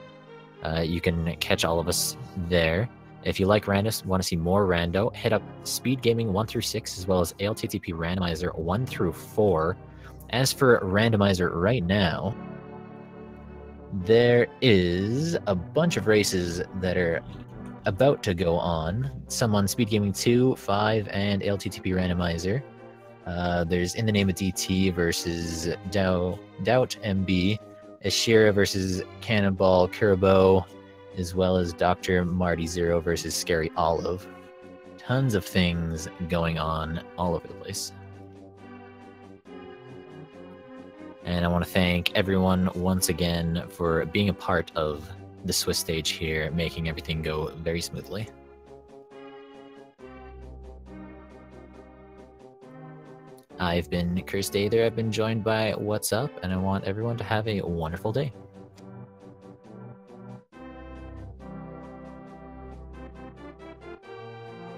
You can catch all of us there. If you like Randus, want to see more Rando, hit up Speed Gaming 1 through 6 as well as ALTTP Randomizer 1 through 4. As for Randomizer right now, there is a bunch of races that are about to go on. Some on Speed Gaming 2, 5, and ALTTP Randomizer. There's In the Name of DT versus Doubt MB, Ashira versus Cannonball Kurabo, as well as Dr. Marty Zero versus Scary Olive. Tons of things going on all over the place. And I want to thank everyone once again for being a part of the Swiss stage here, making everything go very smoothly. I've been Curse Dather, I've been joined by What's Up, and I want everyone to have a wonderful day.